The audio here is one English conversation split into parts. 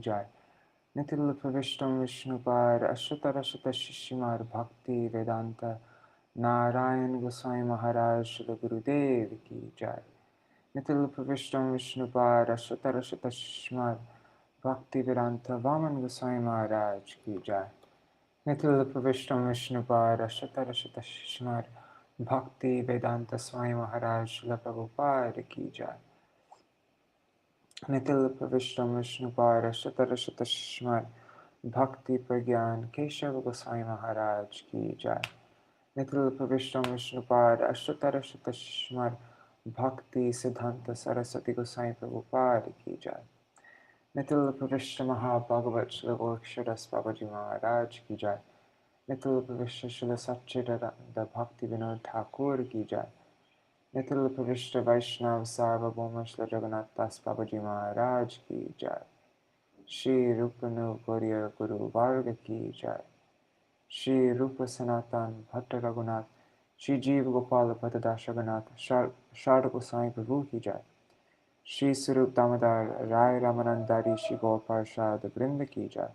jai. Nitil Pravishtam Vishnupad Ashtatarashta Shishimar Bhakti Vedanta Nārāyaṇa Goswami Maharaj Śrīla Gurudev ki jai. Nitil Pravishtam Vishnupad Ashtatarashta Shishimar Bhakti Vedanta Vaman Goswami Maharaj ki jai. Nitil Pravishtam Vishnupad Ashtatarashta Shishimar Bhakti Vedanta Swami Maharaj Śrīla Prabhupada ki jai. Nitil Pravishtam Vishnupad Ashtatarashta Shishimar Bhakti Pragyan Keshav Goswami Maharaj ki jai. Nitil Pravishtam Vishnupad Ashtatarashta Shishimar Bhakti Siddhanta Saraswati Goswami Prabhupada ki jai. Nitil Pravishta Mahabhagavat Śrīla Goraksharas Babaji Maharaj ki jai. Nitil Pravishta Śrīla Satchidananda Bhakti Vinod Thakur ki jai. Nitil Pravishta Vaishnav Sarvabhauma Śrīla Jagannath Das Babaji Maharaj ki jai. Shri Rupanu Gauriya Guru Varga ki jai. Shri Rupa Sanatan Bhatta Raghunath Shri Jiva Gopala Bhattadash Raghunath Sharda Goswami Prabhu ki jai. Shri Sarup Damodar Rai Ramanandari Shri Gaur Parshad Vrinda ki jai.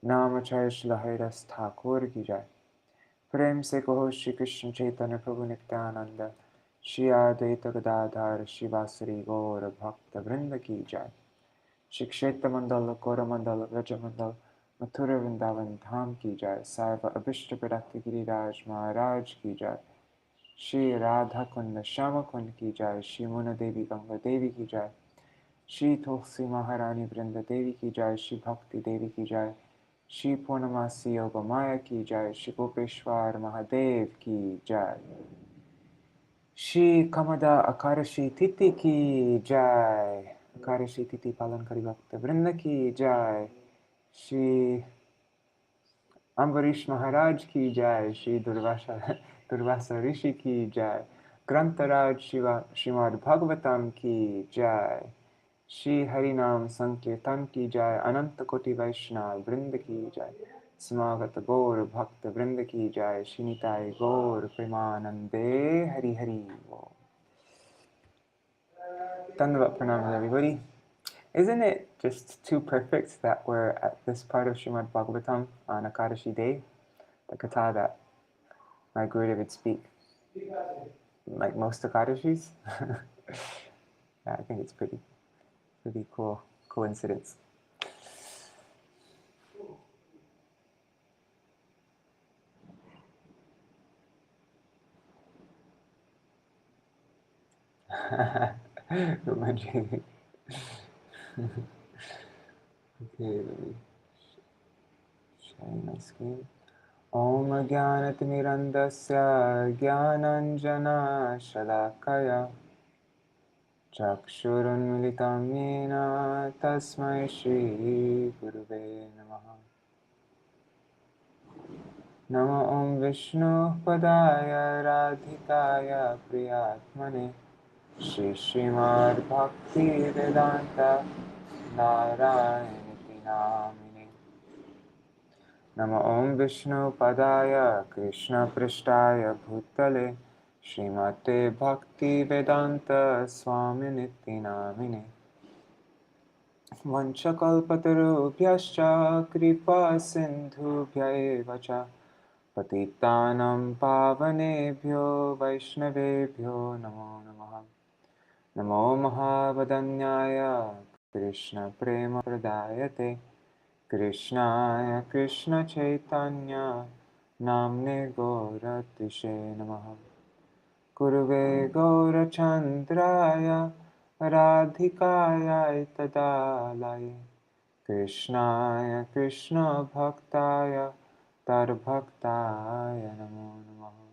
Namacharya Shri Haridas Thakur ki jai. Prem se kaho Shri Krishna Chaitanya Prabhu Nityananda Shri Advaita Gadadhar Shri Vasari Gaur Bhakta Vrinda ki jai. Shri Kshetra Mandala Kora Mandala Vraja Mandala Mathura Vrindavan Dham ki jai. Sarva Abhishta Pradakti Giriraj Maharaj ki jai. Shri Radha Kunda Shama Kunda ki jai. Shri Muna Devi Ganga Devi ki jai. Shri Tulsi Maharani Vrinda Devi ki jai. Shri Bhakti Devi ki jai. Shri Purnamasi Yoga Maya ki jai. Shri Gopeshwar Mahadev ki jai. Shri Kamada Akarashi Titi ki jai. Akarashi Titi Palankari Bhakta Vrinda ki jai. Shri Ambarīṣa Maharaj ki jai. Shri Durvāsā Rishi ki jai. Grantaraj Śrīmad-Bhāgavatam ki jai. Shri Harinam Sankirtan ki jai. Ananta Koti Vaishnava Vrinda ki jai. Samagata Gaur Bhakta Vrinda ki jai. Shri Nitai Gaur Premanande Hari Hari. Dandavat Pranam everybody. Isn't it just too perfect that we're at this part of Śrīmad-Bhāgavatam on Akadashi Day? The katha that my Gurudev would speak like most Akadashis. Yeah, I think it's pretty cool coincidence. Okay, let me share my screen. Om Jnanatirmirandasya Jnananjana Shalakaya Chakshurunmilitam Yena Tasmai Shri Guruve Namaha. Namo Om Viṣṇu Padaya Radhikaya Priyatmane Shri Śrīmad-Bhakti Vedanta Nārāyaṇa Namine. Namo Om Viṣṇu Padaya Krishna Prishtaya Bhutale Śrīmate Bhakti Vedanta Swaminiti Namine. Vanchakalpatarubhyascha kripa sindhubhya cha Patitanam pavanebhyo Vaishnavebhyo namo namaha. Namo Mahavadanyaya Krishna Prema Pradayate Krishnaya Krishna Chaitanya Namne Gauratishe Namaha. Guruve Gaurachandraya Radhikaya Tadalaye Krishnaya Krishna Bhaktaya Tarbhaktaya Namo Namaha.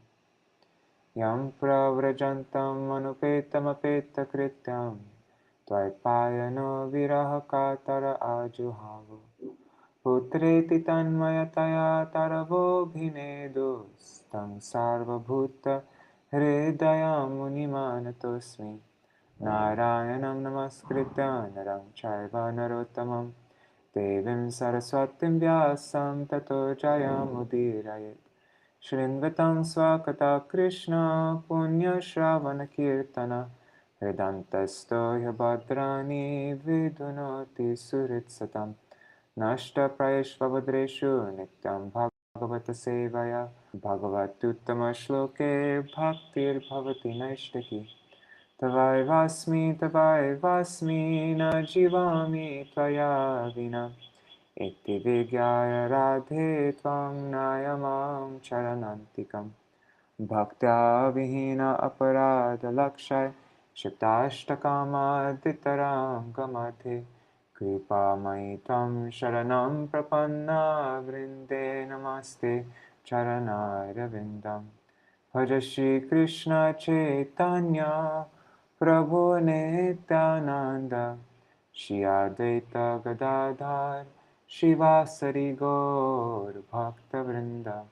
Yam pravrajantam anupetam apeta krityam Dvaipayano viraha katara ajuhavo Putreti tanmayataya taravo bhinedus Tam sarva bhuta hridayam munimanatosmi Nārayaṇam namaskritya naram chaiva narottamam Devim saraswatim vyasam tato jayamudiraye Shrinvatam swakata Krishna punya shravana kirtana Hridantasto yabhadrani vidunoti suritsatam Nashta prayeshvabhadreshu nityam bhagavata sevaya bhagavatuttama shloke bhaktir bhavati naishtaki tavai vasmi na jivami tvaya vina iti vigyaya radhe tvam nayamam charanantikam bhaktya vihina aparadha lakshay shatashtakama ditaram Kripa maitam sharanam prapanna vrinde namaste charanara vindam Bhaja Shri Krishna Chaitanya Prabhu Nityananda Shri Advaita Gadadhar Shivasari Gaur Bhakta Vrinda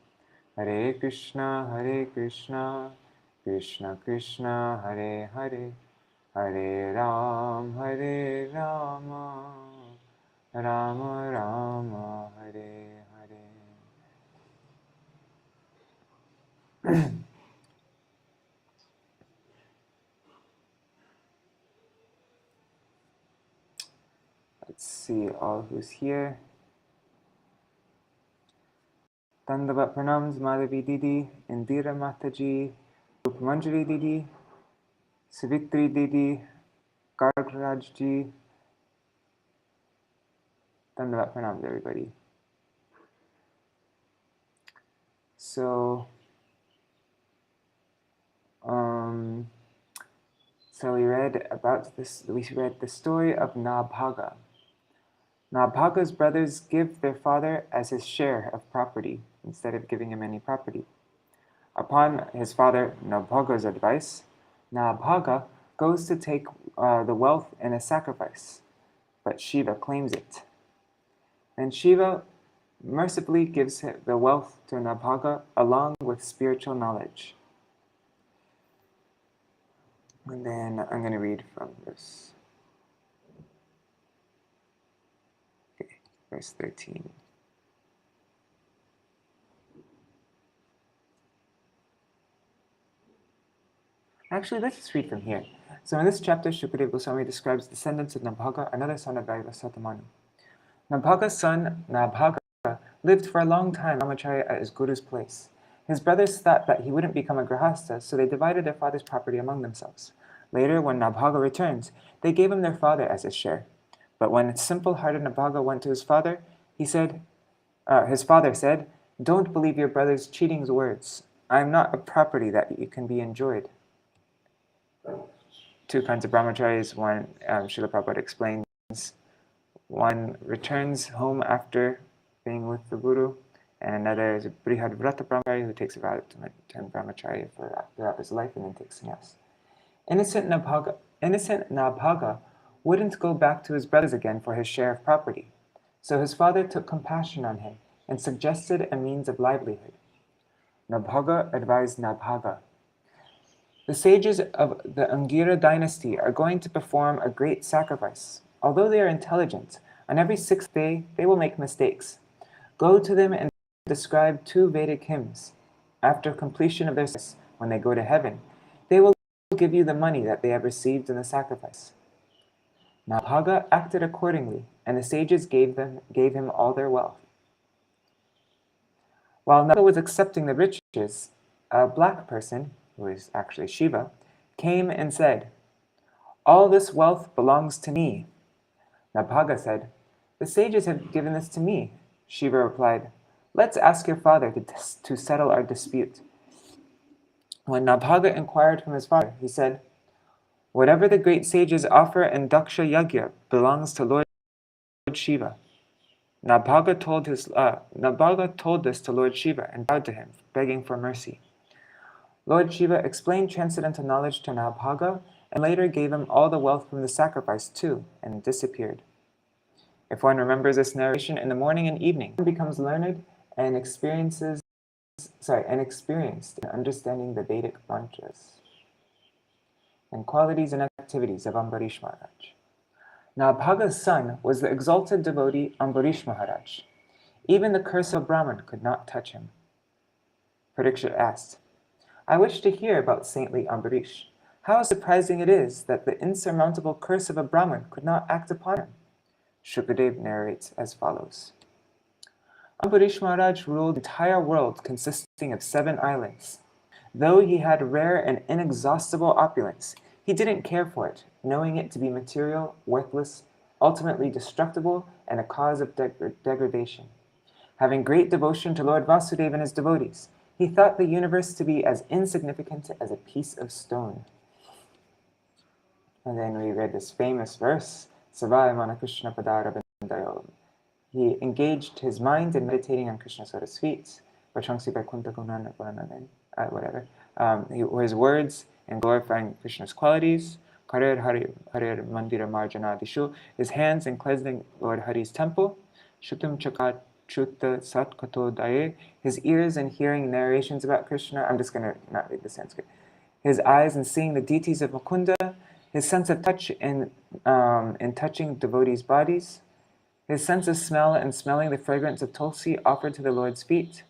Hare Krishna Krishna Krishna Hare Hare Hare Rama, Rama Rama, Hare Hare. Let's see all who's here. Dandavat Pranams, Madhavi Didi, Indira Mataji, Rupamanjali Didi, Savitri Didi, Gargraj Ji. Dandavat Pranams, everybody. So we read about this. We read the story of Nabhaga. Nabhaga's brothers give their father as his share of property instead of giving him any property. Upon his father Nabhaga's advice, Nabhaga goes to take the wealth in a sacrifice, but Śiva claims it. And Śiva mercifully gives the wealth to Nabhaga along with spiritual knowledge. And then I'm going to read from verse 13. Actually, let's just read from here. So in this chapter, Shukadeva Goswami describes the descendants of Nabhaga, another son of Durvāsā Manu. Nabhaga's son, Nabhaga, lived for a long time brahmacharya at his guru's place. His brothers thought that he wouldn't become a grahasta, so they divided their father's property among themselves. Later, when Nabhaga returns, they gave him their father as his share. But when simple-hearted Nabhaga went to his father, his father said, "Don't believe your brother's cheating words. I am not a property that you can be enjoyed." Two kinds of brahmacharis. One, Srila Prabhupada explains, one returns home after being with the guru, and another is a Brihad Vrata brahmachari who takes a vow to turn brahmachari throughout his life and then takes sannyas. Innocent Nabhaga wouldn't go back to his brothers again for his share of property, so his father took compassion on him and suggested a means of livelihood. Nabhaga advised Nabhaga, "The sages of the Angira dynasty are going to perform a great sacrifice. Although they are intelligent, on every sixth day they will make mistakes. Go to them and describe 2 Vedic hymns. After completion of their service, when they go to heaven, they will give you the money that they have received in the sacrifice." Nabhaga acted accordingly, and the sages gave him all their wealth. While Nabhaga was accepting the riches, a black person, who is actually Śiva, came and said, "All this wealth belongs to me." Nabhaga said, "The sages have given this to me." Śiva replied, "Let's ask your father to settle our dispute." When Nabhaga inquired from his father, he said, "Whatever the great sages offer in Daksha Yagya belongs to Lord Śiva." Nabhaga told this to Lord Śiva and bowed to him, begging for mercy. Lord Śiva explained transcendental knowledge to Nabhaga and later gave him all the wealth from the sacrifice too, and disappeared. If one remembers this narration in the morning and evening, one becomes learned and experienced in understanding the Vedic mantras and qualities and activities of Ambarīṣa Maharaj. Nabhaga's son was the exalted devotee Ambarīṣa Maharaj. Even the curse of a Brahman could not touch him. Parikshit asked, "I wish to hear about saintly Ambarīṣa. How surprising it is that the insurmountable curse of a Brahman could not act upon him." Shukadeva narrates as follows. Ambarīṣa Maharaj ruled the entire world consisting of 7 islands. Though he had rare and inexhaustible opulence, he didn't care for it, knowing it to be material, worthless, ultimately destructible, and a cause of degradation. Having great devotion to Lord Vasudeva and his devotees, he thought the universe to be as insignificant as a piece of stone. And then we read this famous verse, Savayamana Krishna Padara Vindayam. He engaged his mind in meditating on Krishna's lotus feet, whatever. His words in glorifying Krishna's qualities, Karir Harir Mandira Marjanadishu, his hands in cleansing Lord Hari's temple, Shutam Chakat Chutta Satkato Daye, his ears in hearing narrations about Krishna. I'm just going to not read the Sanskrit. His eyes in seeing the deities of Mukunda, his sense of touch in touching devotees' bodies, his sense of smell in smelling the fragrance of tulsi offered to the Lord's feet,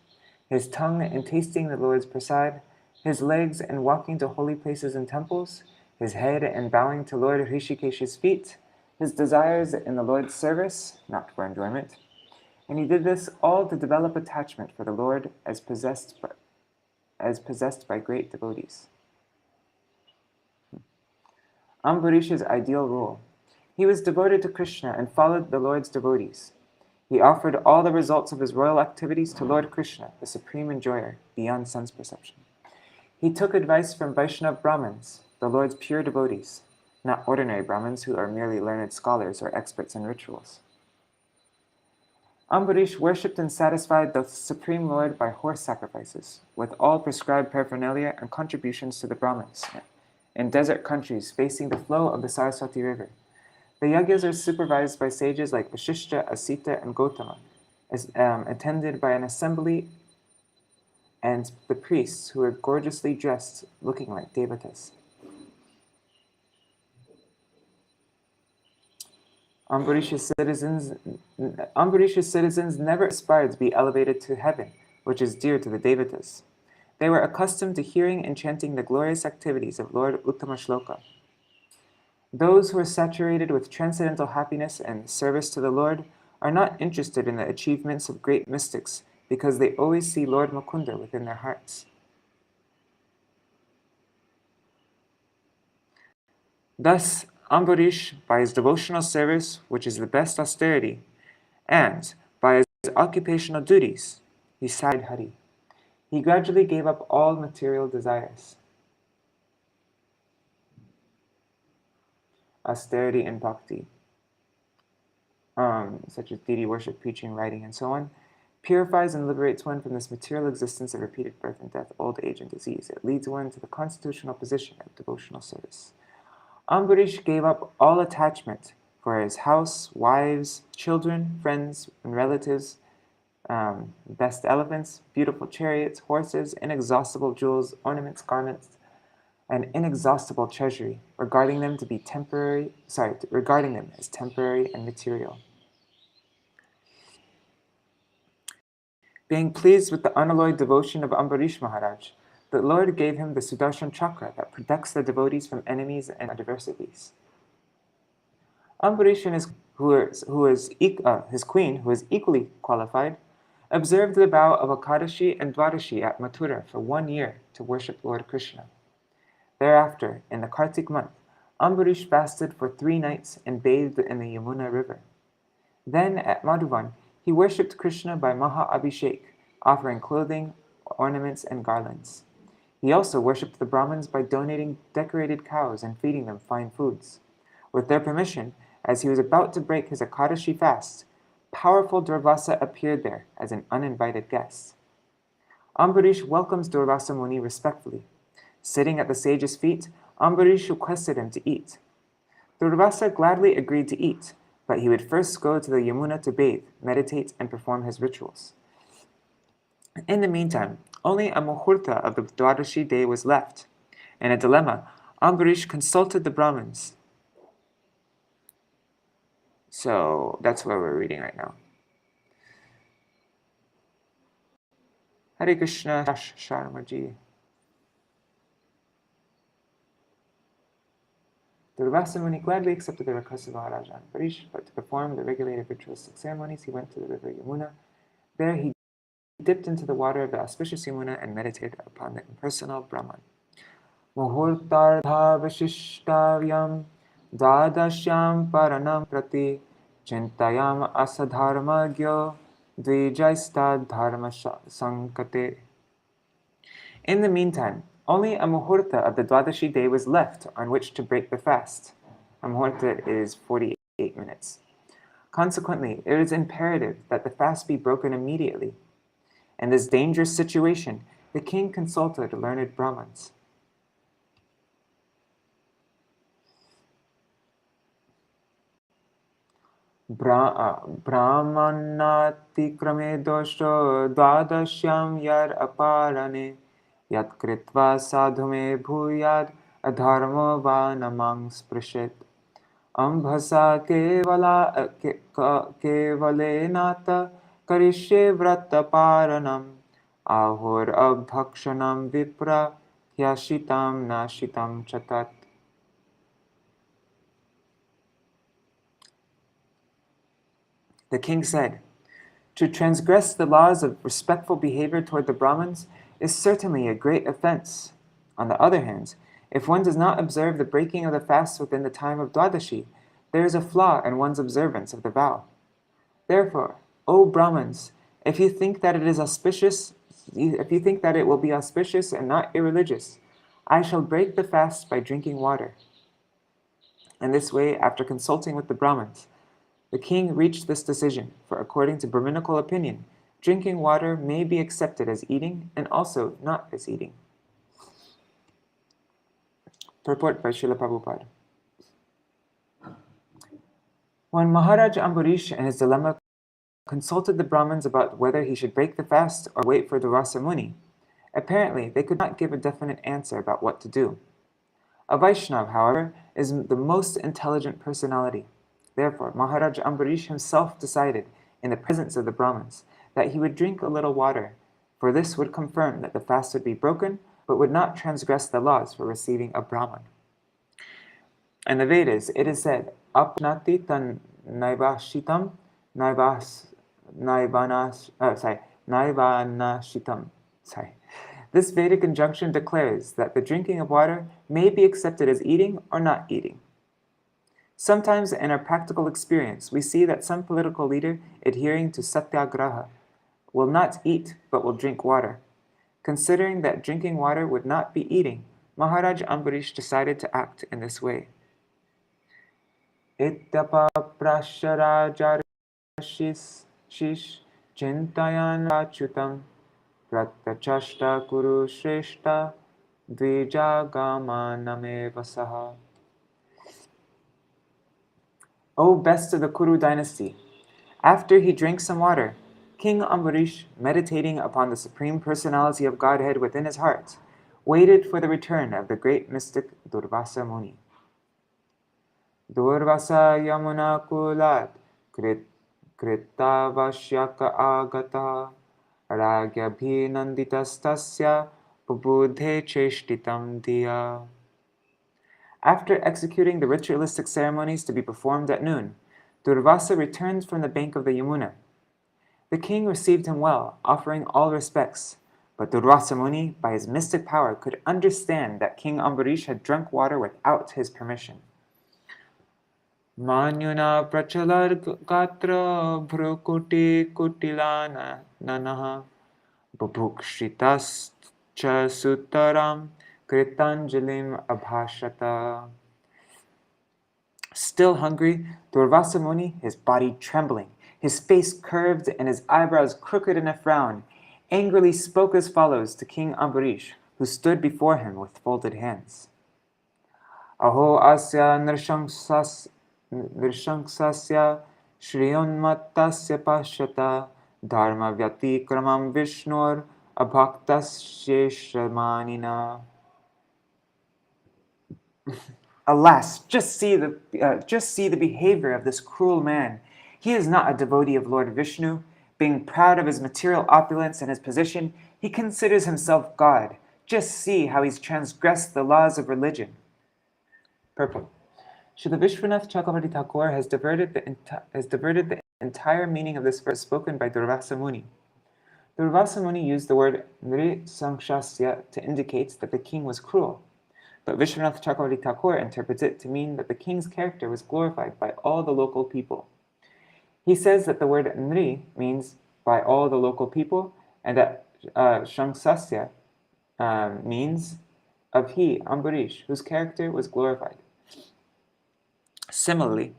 his tongue in tasting the Lord's prasad, his legs in walking to holy places and temples, his head in bowing to Lord Hrishikesh's feet, his desires in the Lord's service, not for enjoyment. And he did this all to develop attachment for the Lord as possessed by great devotees. Ambarīṣa's ideal rule. He was devoted to Krishna and followed the Lord's devotees. He offered all the results of his royal activities to Lord Krishna, the supreme enjoyer, beyond sense perception. He took advice from Vaishnava Brahmins, the Lord's pure devotees, not ordinary Brahmins who are merely learned scholars or experts in rituals. Ambarīṣa worshipped and satisfied the Supreme Lord by horse sacrifices, with all prescribed paraphernalia and contributions to the Brahmins, in desert countries facing the flow of the Saraswati River. The yagyas are supervised by sages like Vaṣiṣṭha, Asita, and Gotama, attended by an assembly and the priests who are gorgeously dressed, looking like devotees. Ambarīṣa's citizens never aspired to be elevated to heaven, which is dear to the devotees. They were accustomed to hearing and chanting the glorious activities of Lord Uttama Shloka. Those who are saturated with transcendental happiness and service to the Lord are not interested in the achievements of great mystics because they always see Lord Mukunda within their hearts. Thus, Ambarīṣa, by his devotional service, which is the best austerity, and by his occupational duties, he satisfied Hari. He gradually gave up all material desires. Austerity and bhakti, such as deity worship, preaching, writing, and so on, purifies and liberates one from this material existence of repeated birth and death, old age, and disease. It leads one to the constitutional position of devotional service. Ambarīṣa gave up all attachment for his house, wives, children, friends, and relatives, best elephants, beautiful chariots, horses, inexhaustible jewels, ornaments, garments, an inexhaustible treasury, regarding them as temporary and material. Being pleased with the unalloyed devotion of Ambarīṣa Maharaj, the Lord gave him the Sudarshan Chakra that protects the devotees from enemies and adversities. Ambarīṣa and his queen, who is equally qualified, observed the vow of Akadashi and Dwadashi at Mathura for 1 year to worship Lord Krishna. Thereafter, in the Kartik month, Ambarīṣa fasted for 3 nights and bathed in the Yamuna river. Then, at Madhuvan, he worshipped Krishna by Maha-Abhishek, offering clothing, ornaments, and garlands. He also worshipped the Brahmins by donating decorated cows and feeding them fine foods. With their permission, as he was about to break his Akadashi fast, powerful Durvāsā appeared there as an uninvited guest. Ambarīṣa welcomes Durvāsā Muni respectfully. Sitting at the sage's feet, Ambarīṣa requested him to eat. Durvāsā gladly agreed to eat, but he would first go to the Yamuna to bathe, meditate, and perform his rituals. In the meantime, only a muhurta of the Dwadashi day was left. In a dilemma, Ambarīṣa consulted the Brahmins. So that's where we're reading right now. Hare Krishna Sharmaji. Durvāsā Muni gladly accepted the request of Maharaja Ambarīṣa, but to perform the regulated ritualistic ceremonies, he went to the river Yamuna. There he dipped into the water of the auspicious Yamuna and meditated upon the impersonal Brahman. Muhurtardha Vishishtavyam Dvadasyam Paranam Prati Chintayam Asadharmagyo Dvijaistad Dharma Sankate. In the meantime, only a muhurta of the Dwadashi day was left on which to break the fast. A muhurta is 48 minutes. Consequently, it is imperative that the fast be broken immediately. In this dangerous situation, the king consulted learned Brahmins. Brahmanati krame dosho dvadasyam yar aparane yat kritva sadhume bhuyad adharmo va namang sprishit ambhasa kevale nata karishye vrata paranam ahur abhakshanam vipra hyashitam nashitam chatat. The king said, "To transgress the laws of respectful behavior toward the Brahmins is certainly a great offense. On the other hand, if one does not observe the breaking of the fast within the time of Dwadashi, there is a flaw in one's observance of the vow. Therefore, O Brahmins, if you think that it will be auspicious and not irreligious, I shall break the fast by drinking water." In this way, after consulting with the Brahmins, the king reached this decision, for according to Brahminical opinion, drinking water may be accepted as eating and also not as eating. Purport by Srila Prabhupada. When Maharaj Ambarīṣa in his dilemma consulted the Brahmins about whether he should break the fast or wait for Durvāsā Muni, apparently they could not give a definite answer about what to do. A Vaishnava, however, is the most intelligent personality. Therefore, Maharaj Ambarīṣa himself decided, in the presence of the Brahmins, that he would drink a little water, for this would confirm that the fast would be broken, but would not transgress the laws for receiving a Brahman. In the Vedas, it is said, "Apnati tan naivashitam naivanashitam." This Vedic injunction declares that the drinking of water may be accepted as eating or not eating. Sometimes in our practical experience, we see that some political leader adhering to satyagraha will not eat but will drink water. Considering that drinking water would not be eating, Maharaj Ambarīṣa decided to act in this way. Ityapa prasharajarashis chintayan rachutam pratyachashta kuru shreshta dvijagamaname vasaha. O best of the Kuru dynasty, after he drank some water, King Ambarīṣa, meditating upon the Supreme Personality of Godhead within his heart, waited for the return of the great mystic Durvāsā Muni. Durvāsā yamuna kulat krita vashyaka agata ragyabhi nanditastasya pabudhe cheshtitam diya. After executing the ritualistic ceremonies to be performed at noon, Durvāsā returned from the bank of the Yamuna. The king received him well, offering all respects, but Durvāsā Muni, by his mystic power, could understand that King Ambarīṣa had drunk water without his permission. Manyuna prachalar gatra bhrukuti kutilana nanaha bubhukshitas cha sutaram kritanjalim abhashata. Still hungry, Durvāsā Muni, his body trembling, his face curved and his eyebrows crooked in a frown, angrily spoke as follows to King Ambarīṣa, who stood before him with folded hands. Aho asya nirshangsasya shriyonmattasya pashyata dharma vyati kramam Viṣṇur abhaktasyeshramanina. Alas, just see the behavior of this cruel man. He is not a devotee of Lord Viṣṇu. Being proud of his material opulence and his position, he considers himself God. Just see how he's transgressed the laws of religion. Purport. Srila Vishwanath Chakravarti Thakur has diverted the entire meaning of this verse spoken by Durvāsā Muni. Durvāsā Muni used the word Nrisamshasya to indicate that the king was cruel, but Vishwanath Chakravarti Thakur interprets it to mean that the king's character was glorified by all the local people. He says that the word Nri means by all the local people, and that Shamsasya means of he, Ambarīṣa, whose character was glorified. Similarly,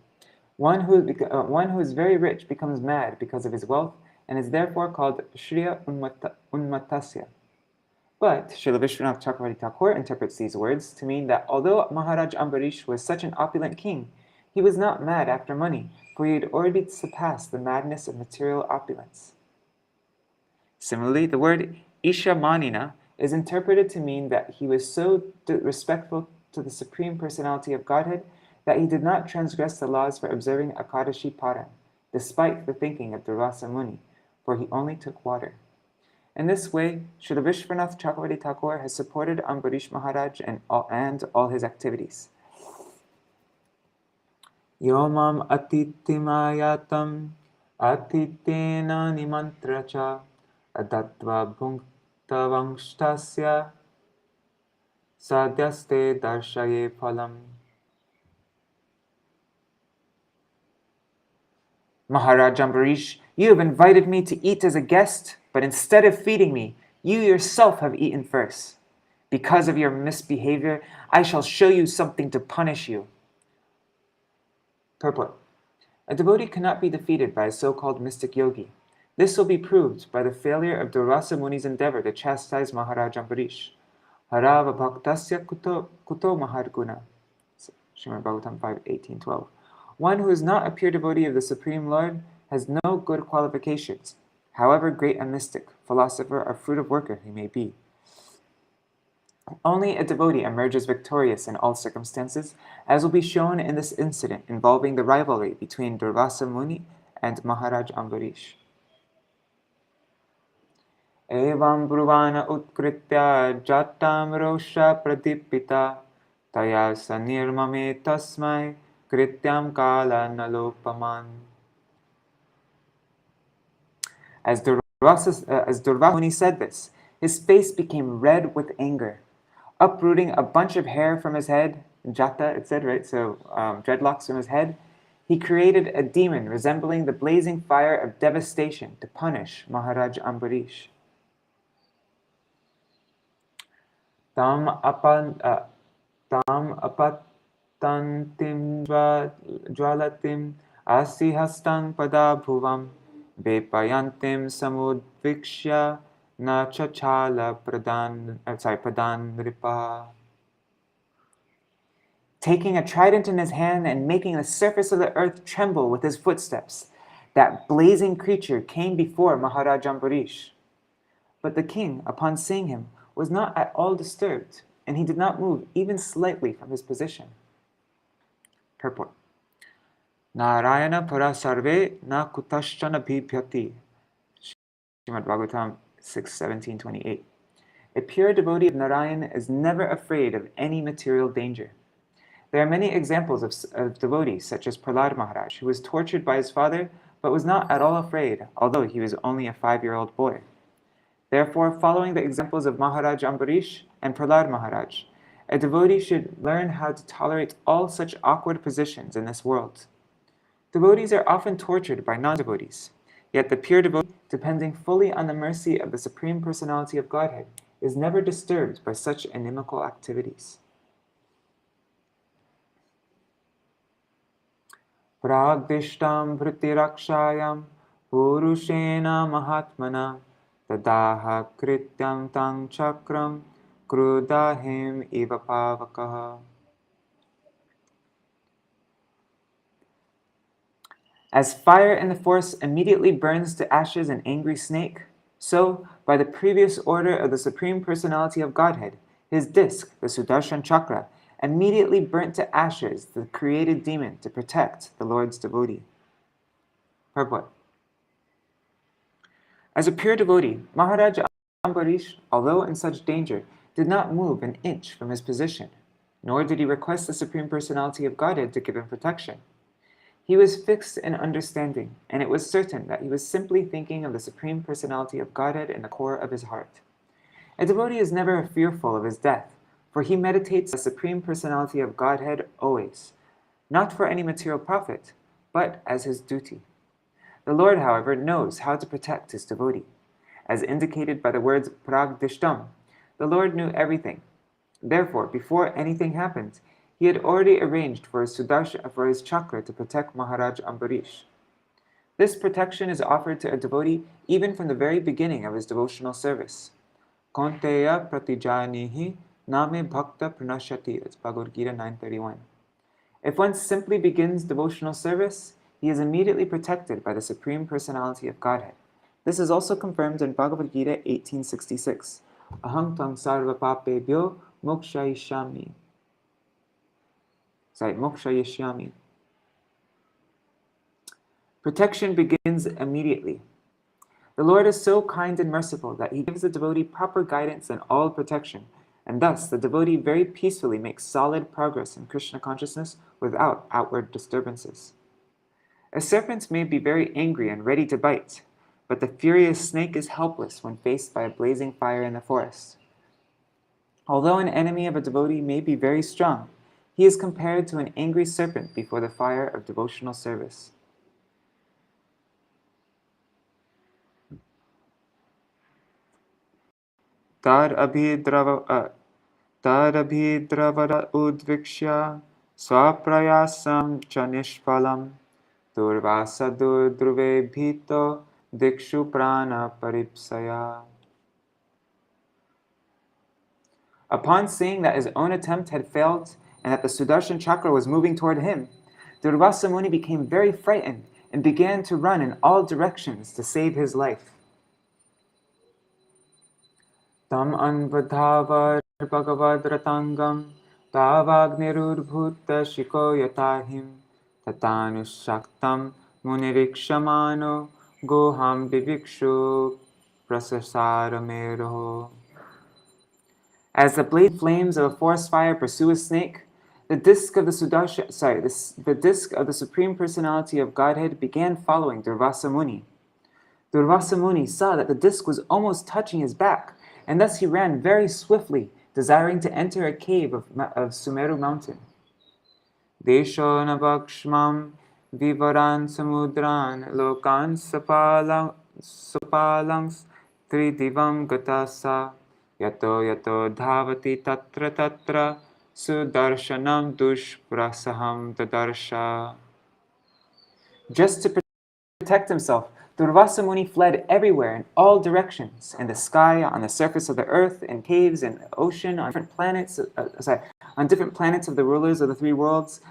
one who is very rich becomes mad because of his wealth and is therefore called Shriya Unmatasya. But Srila Vishwanath Chakravarti Thakur interprets these words to mean that although Maharaj Ambarīṣa was such an opulent king, he was not mad after money, for he had already surpassed the madness of material opulence. Similarly, the word Ishamanina is interpreted to mean that he was so respectful to the Supreme Personality of Godhead that he did not transgress the laws for observing Akadashi Paran, despite the thinking of Durvāsā Muni, for he only took water. In this way, Srila Vishwanath Chakravarti Thakur has supported Ambarīṣa Maharaj and all his activities. Yomam atitimayatam atitena nimantracha adatva bhuktavangstasya sadhyaste darshaye phalam. Maharaj Ambarīṣa, you have invited me to eat as a guest, but instead of feeding me, you yourself have eaten first. Because of your misbehavior, I shall show you something to punish you. Purport. A devotee cannot be defeated by a so-called mystic yogi. This will be proved by the failure of Durvāsā Muni's endeavor to chastise Maharaj Ambarīṣa. Harava bhaktasya kuto maharguna. Śrīmad-Bhāgavatam 5:18-12. One who is not a pure devotee of the Supreme Lord has no good qualifications, however great a mystic, philosopher, or fruit of worker he may be. Only a devotee emerges victorious in all circumstances, as will be shown in this incident involving the rivalry between Durvāsā Muni and Maharaj Ambarīṣa. Evam bruvana utkritya jatam rosha pradipita taya sanirmame tasmai krityam kala nalopaman. As Durvāsā Muni said this, his face became red with anger. Uprooting a bunch of hair from his head, jata, it said, right? So dreadlocks from his head, he created a demon resembling the blazing fire of devastation to punish Maharaj Ambarīṣa. Tam apatantim jwalatim asihastam padabhuvam bepayantim samudvikshya na chachala pradan ripa. Taking a trident in his hand and making the surface of the earth tremble with his footsteps, that blazing creature came before Maharaj Ambarīṣa. But the king, upon seeing him, was not at all disturbed, and he did not move even slightly from his position. Purport. Nārāyaṇa para sarve na kutaścana bhibhyati. Śrīmad-Bhāgavatam 6:17-28. A pure devotee of Nārāyaṇa is never afraid of any material danger. There are many examples of devotees, such as Prahlāda Maharaj, who was tortured by his father, but was not at all afraid, although he was only a 5-year-old boy. Therefore, following the examples of Maharaj Ambarīṣa and Prahlāda Maharaj, a devotee should learn how to tolerate all such awkward positions in this world. Devotees are often tortured by non-devotees, yet the pure devotee, depending fully on the mercy of the Supreme Personality of Godhead, is never disturbed by such inimical activities. Pragdishtam vritirakshayam purushena mahatmana tadaha krityam tang chakram krudahim iva pavakaha. As fire in the forest immediately burns to ashes an angry snake, so, by the previous order of the Supreme Personality of Godhead, his disc, the Sudarshan Chakra, immediately burnt to ashes the created demon to protect the Lord's devotee. Purport. As a pure devotee, Maharaj Ambarīṣa, although in such danger, did not move an inch from his position. nor did he request the Supreme Personality of Godhead to give him protection. He was fixed in understanding, and it was certain that he was simply thinking of the Supreme Personality of Godhead in the core of his heart. A devotee is never fearful of his death, for he meditates the Supreme Personality of Godhead always, not for any material profit, but as his duty. The Lord, however, knows how to protect his devotee. As indicated by the words pragdishtam, the Lord knew everything. Therefore, before anything happened, he had already arranged for his chakra to protect Maharaj Ambarīṣa. This protection is offered to a devotee even from the very beginning of his devotional service. Kaunteya pratijanihi name bhakta pranashati. That's Bhagavad Gita 9:31. If one simply begins devotional service, he is immediately protected by the Supreme Personality of Godhead. This is also confirmed in Bhagavad Gita 18:66. Aham tang sarva papebhyo mokshayishyami. Mokshayishyami. Protection begins immediately. The Lord is so kind and merciful that he gives the devotee proper guidance and all protection, and thus the devotee very peacefully makes solid progress in Krishna consciousness without outward disturbances. A serpent may be very angry and ready to bite, but the furious snake is helpless when faced by a blazing fire in the forest. Although an enemy of a devotee may be very strong, he is compared to an angry serpent before the fire of devotional service. Tad abhidravara udvikshya swaprayasam cha nishpalam Durvāsā durve bhito dikshu prana paripsaya. Upon seeing that his own attempt had failed and that the Sudarshan chakra was moving toward him, Durvāsā Muni became very frightened and began to run in all directions to save his life. Tam anvadhavar bhagavad ratangam tavagnirudbhuta shiko yatahim tatanushaktam munirikshamano goham vivikshu prasasarameroho. As the blade flames of a forest fire pursue a snake, the disc of the Supreme Personality of Godhead began following Durvāsā Muni. Durvāsā Muni saw that the disc was almost touching his back, and thus he ran very swiftly, desiring to enter a cave of Sumeru mountain. Desho navakshmam vivaran samudran lokan sapalangs tridivam gatasa yato dhavati tatra sudarshanam dushprasaham dadarsha. Just to protect himself, Durvāsā Muni fled everywhere in all directions, in the sky, on the surface of the earth, in caves, in the ocean, on different planets of the rulers of the three worlds,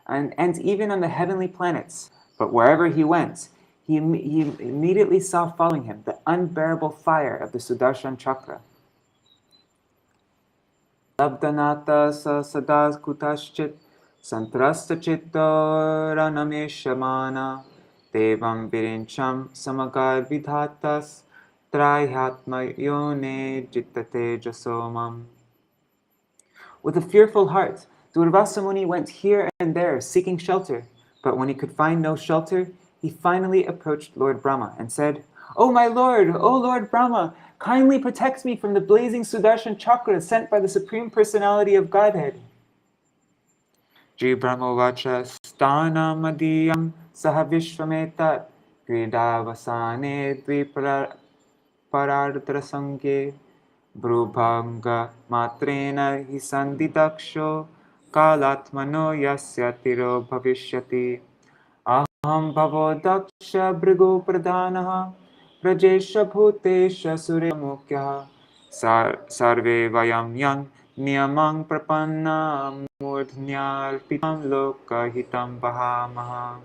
and even on the heavenly planets. But wherever he went, he immediately saw following him the unbearable fire of the Sudarshan chakra. Labdhanata sadas kutaschit santrasta chitto ranameshamana devam virincham samagar vidhatas trayhatma yone jittate jasomam. With a fearful heart, Durvāsā Muni went here and there seeking shelter, but when he could find no shelter, he finally approached Lord Brahma and said, "O my Lord, O Lord Brahma, kindly protect me from the blazing Sudarshan chakra sent by the Supreme Personality of Godhead." Ji Brahmavacha stana madiyam saha vishvametat gridavasane dviparardra sangye brubhanga matrena hisandidaksho kalatmano yasya tiro bhavishyati aham bhavo daksha brigo pradhanaha prajesha bhutesha surya mukhyaha sarve vayam yang niyamang prapanna murdhnyarpitam lokahitam vahamaha.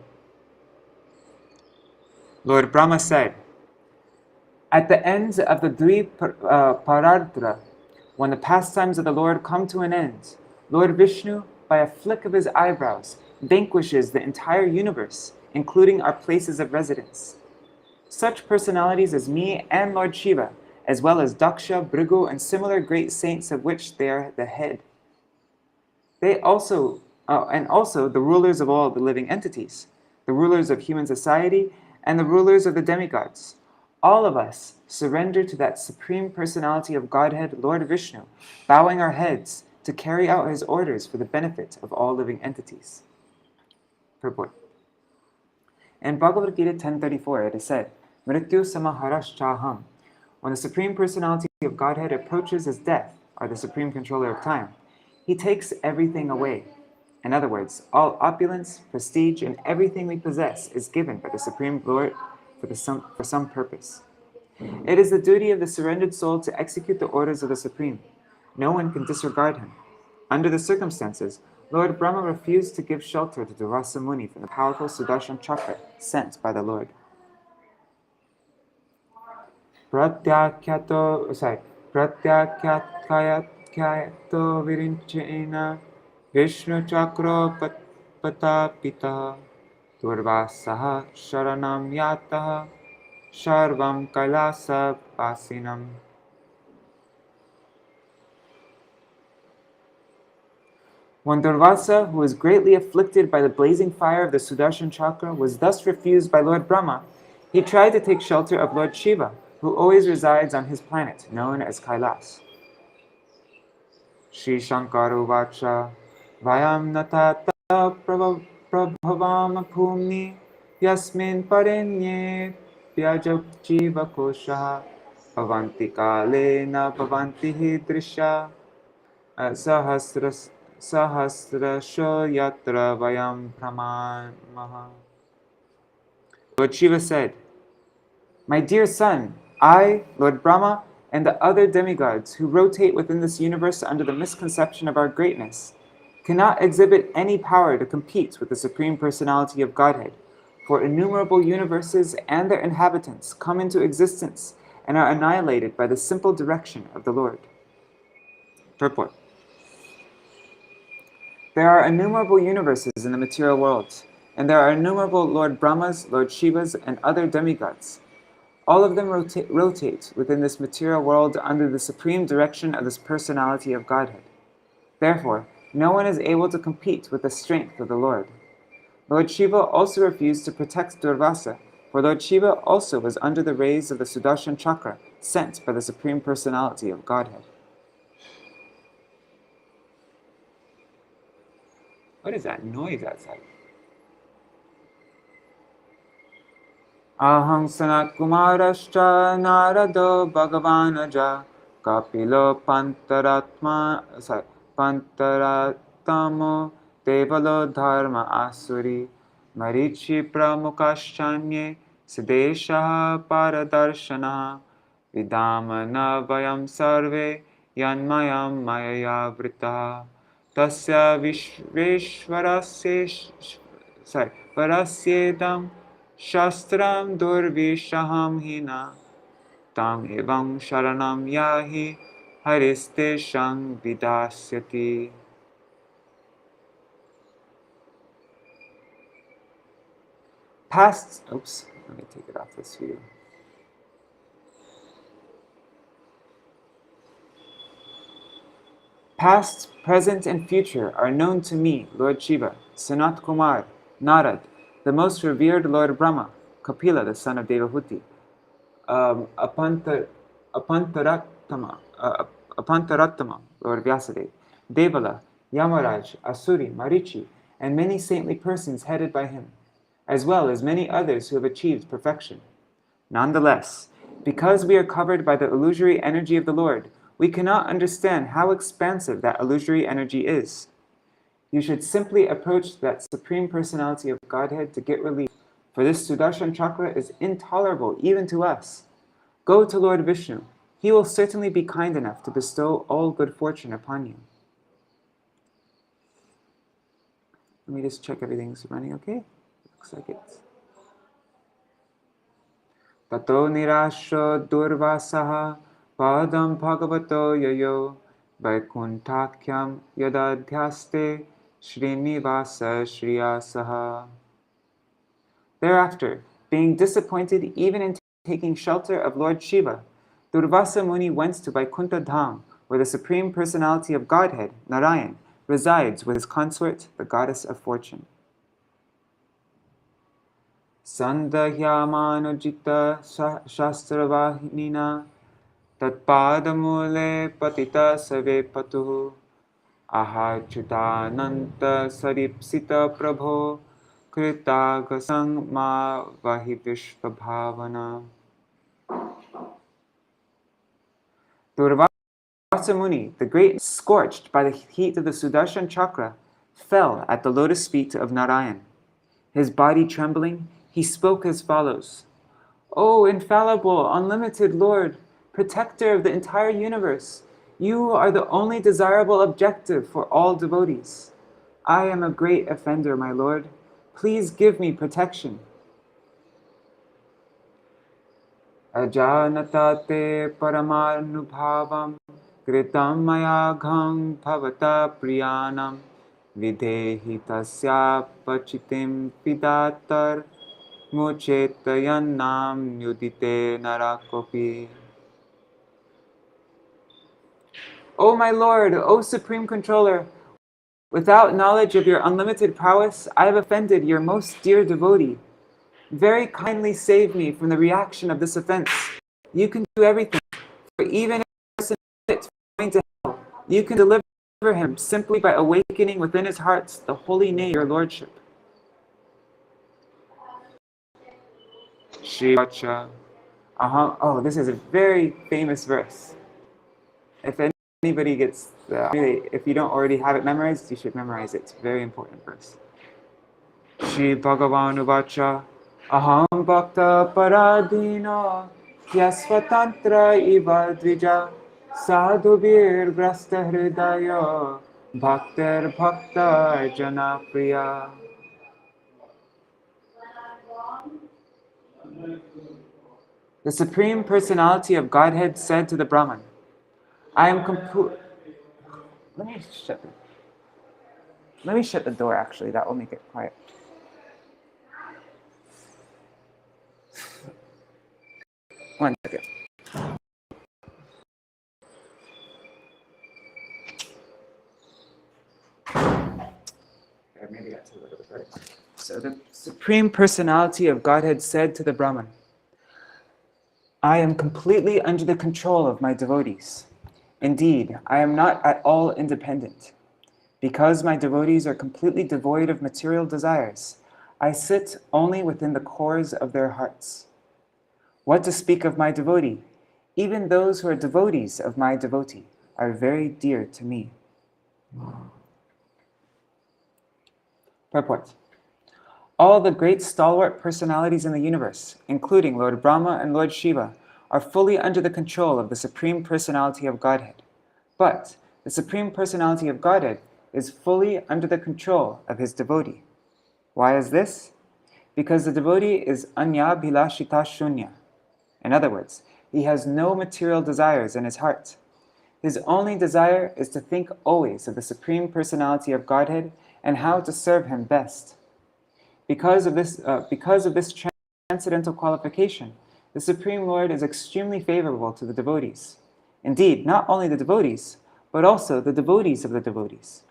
Lord Brahma said, at the end of the Dviparardra, when the pastimes of the Lord come to an end, Lord Viṣṇu, by a flick of his eyebrows, vanquishes the entire universe, including our places of residence. Such personalities as me and Lord Śiva, as well as Daksha, Bhrigu, and similar great saints of which they are the head. They also, and also the rulers of all the living entities, the rulers of human society, and the rulers of the demigods. All of us surrender to that Supreme Personality of Godhead, Lord Viṣṇu, bowing our heads to carry out his orders for the benefit of all living entities. Purport. In Bhagavad Gita 10:34, it is said, Mrityu samaharashchaham. When the Supreme Personality of Godhead approaches his death, or the Supreme Controller of Time, he takes everything away. In other words, all opulence, prestige, and everything we possess is given by the Supreme Lord for some purpose. It is the duty of the surrendered soul to execute the orders of the Supreme. No one can disregard him. Under the circumstances, Lord Brahma refused to give shelter to Durvāsā Muni from the powerful Sudarshan Chakra sent by the Lord. Pratyakyato virinchena Viṣṇu Chakro patapita Durvāsā sharanam yataha Sarvam kailasa vasinam. When Durvāsā, who was greatly afflicted by the blazing fire of the Sudarshan Chakra, was thus refused by Lord Brahma, he tried to take shelter of Lord Śiva, who always resides on his planet, known as Kailas. Shri Shankaru Vacha Vayam Natata Prabhavam Bhumni Yasmin Parenye Vyajak Jiva Kosha Bhavanti Kalena Bhavanti Hidrisha Sahasrasho Yatra Vayam Pramamaha. Lord Śiva said, My dear son, I, Lord Brahma, and the other demigods who rotate within this universe under the misconception of our greatness cannot exhibit any power to compete with the Supreme Personality of Godhead, for innumerable universes and their inhabitants come into existence and are annihilated by the simple direction of the Lord. Purport. There are innumerable universes in the material world, and there are innumerable Lord Brahmas, Lord Shivas, and other demigods. All of them rotate within this material world under the supreme direction of this personality of Godhead. Therefore, no one is able to compete with the strength of the Lord. Lord Śiva also refused to protect Durvāsā, for Lord Śiva also was under the rays of the Sudarshan Chakra sent by the Supreme Personality of Godhead. What is that noise outside? Aham sanat kumarascha narado bhagavanaja kapilo pantaratamo devalo dharma asuri marichi pramukhashchanye siddesha paradarshana vidamana vayam sarve yanmayam mayaya vrita tasya varasyedam Shastram durvishaham hina tam evam sharanam yahi hariste shang vidasyati. Let me take it off this video. Past, present, and future are known to me, Lord Śiva, Sanat Kumar, Narad, the most revered Lord Brahma, Kapila, the son of Devahuti, Apantarattama, Lord Vyasadeva, Devala, Yamaraj, Asuri, Marichi, and many saintly persons headed by him, as well as many others who have achieved perfection. Nonetheless, because we are covered by the illusory energy of the Lord, we cannot understand how expansive that illusory energy is. You should simply approach that Supreme Personality of Godhead to get relief, for this Sudarshan Chakra is intolerable even to us. Go to Lord Viṣṇu. He will certainly be kind enough to bestow all good fortune upon you. Let me just check everything's running okay. Looks like it. Tato nirasho durvasaha padam bhagavato yayo vaikuntakyam yadadhyaste Śrīnivāsa Śriyasaha. Thereafter, being disappointed even in taking shelter of Lord Śiva, Durvāsā Muni went to Vaikuntha Dham, where the Supreme Personality of Godhead, Nārāyaṇa, resides with his consort, the goddess of fortune. Sandhyamanujita shastravahinina tatpadamule patita save patuhu ahachutananta saripsita prabho kritagasang ma vahi vishvabhavana. Durvāsā Muni, the great, scorched by the heat of the Sudarshan chakra, fell at the lotus feet of Nārayaṇa. His body trembling, he spoke as follows: O infallible, unlimited Lord, protector of the entire universe, you are the only desirable objective for all devotees. I am a great offender, my Lord. Please give me protection. Ajanatate paramanubhavam kritam mayagham bhavata priyanam videhi tasya pachitim pidatar muchetayannam yudite narakopi. O my Lord, O Supreme Controller, without knowledge of your unlimited prowess, I have offended your most dear devotee. Very kindly save me from the reaction of this offense. You can do everything, for even if a person is going to hell, you can deliver him simply by awakening within his heart the holy name of your Lordship. Śrīvacha. Oh, this is a very famous verse. If anybody gets, if you don't already have it memorized, you should memorize it. It's a very important verse. Shri Bhagavan Uvacha Aham Bhakta Paradino Yasvatantra Iva Dvija Sadhubir Grasta Hridayo Bhakter Bhakta Jana Priya. The Supreme Personality of Godhead said to the Brahman, I am Let me shut the door, actually. That will make it quiet. One second. Maybe that's a little bit better. So the Supreme Personality of Godhead said to the Brahman, I am completely under the control of my devotees. Indeed, I am not at all independent. Because my devotees are completely devoid of material desires, I sit only within the cores of their hearts. What to speak of my devotee? Even those who are devotees of my devotee are very dear to me. Purport. All the great stalwart personalities in the universe, including Lord Brahma and Lord Śiva, are fully under the control of the Supreme Personality of Godhead. But the Supreme Personality of Godhead is fully under the control of his devotee. Why is this? Because the devotee is anyabhilashita shunya. In other words, he has no material desires in his heart. His only desire is to think always of the Supreme Personality of Godhead and how to serve him best. Because of this transcendental qualification, the Supreme Lord is extremely favorable to the devotees. Indeed, not only the devotees, but also the devotees of the devotees.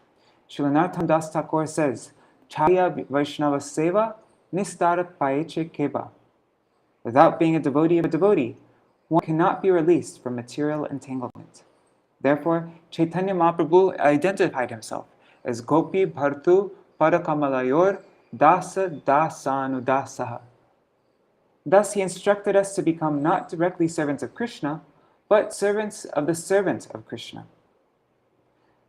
Srila Narottam Das Thakur says, Chaya Vaishnava Seva Nistara Payeche Keva. Without being a devotee of a devotee, one cannot be released from material entanglement. Therefore, Chaitanya Mahaprabhu identified himself as Gopi Bhartu Padakamalayur Dasa Dasanudasaha. Thus, he instructed us to become not directly servants of Krishna, but servants of the servant of Krishna.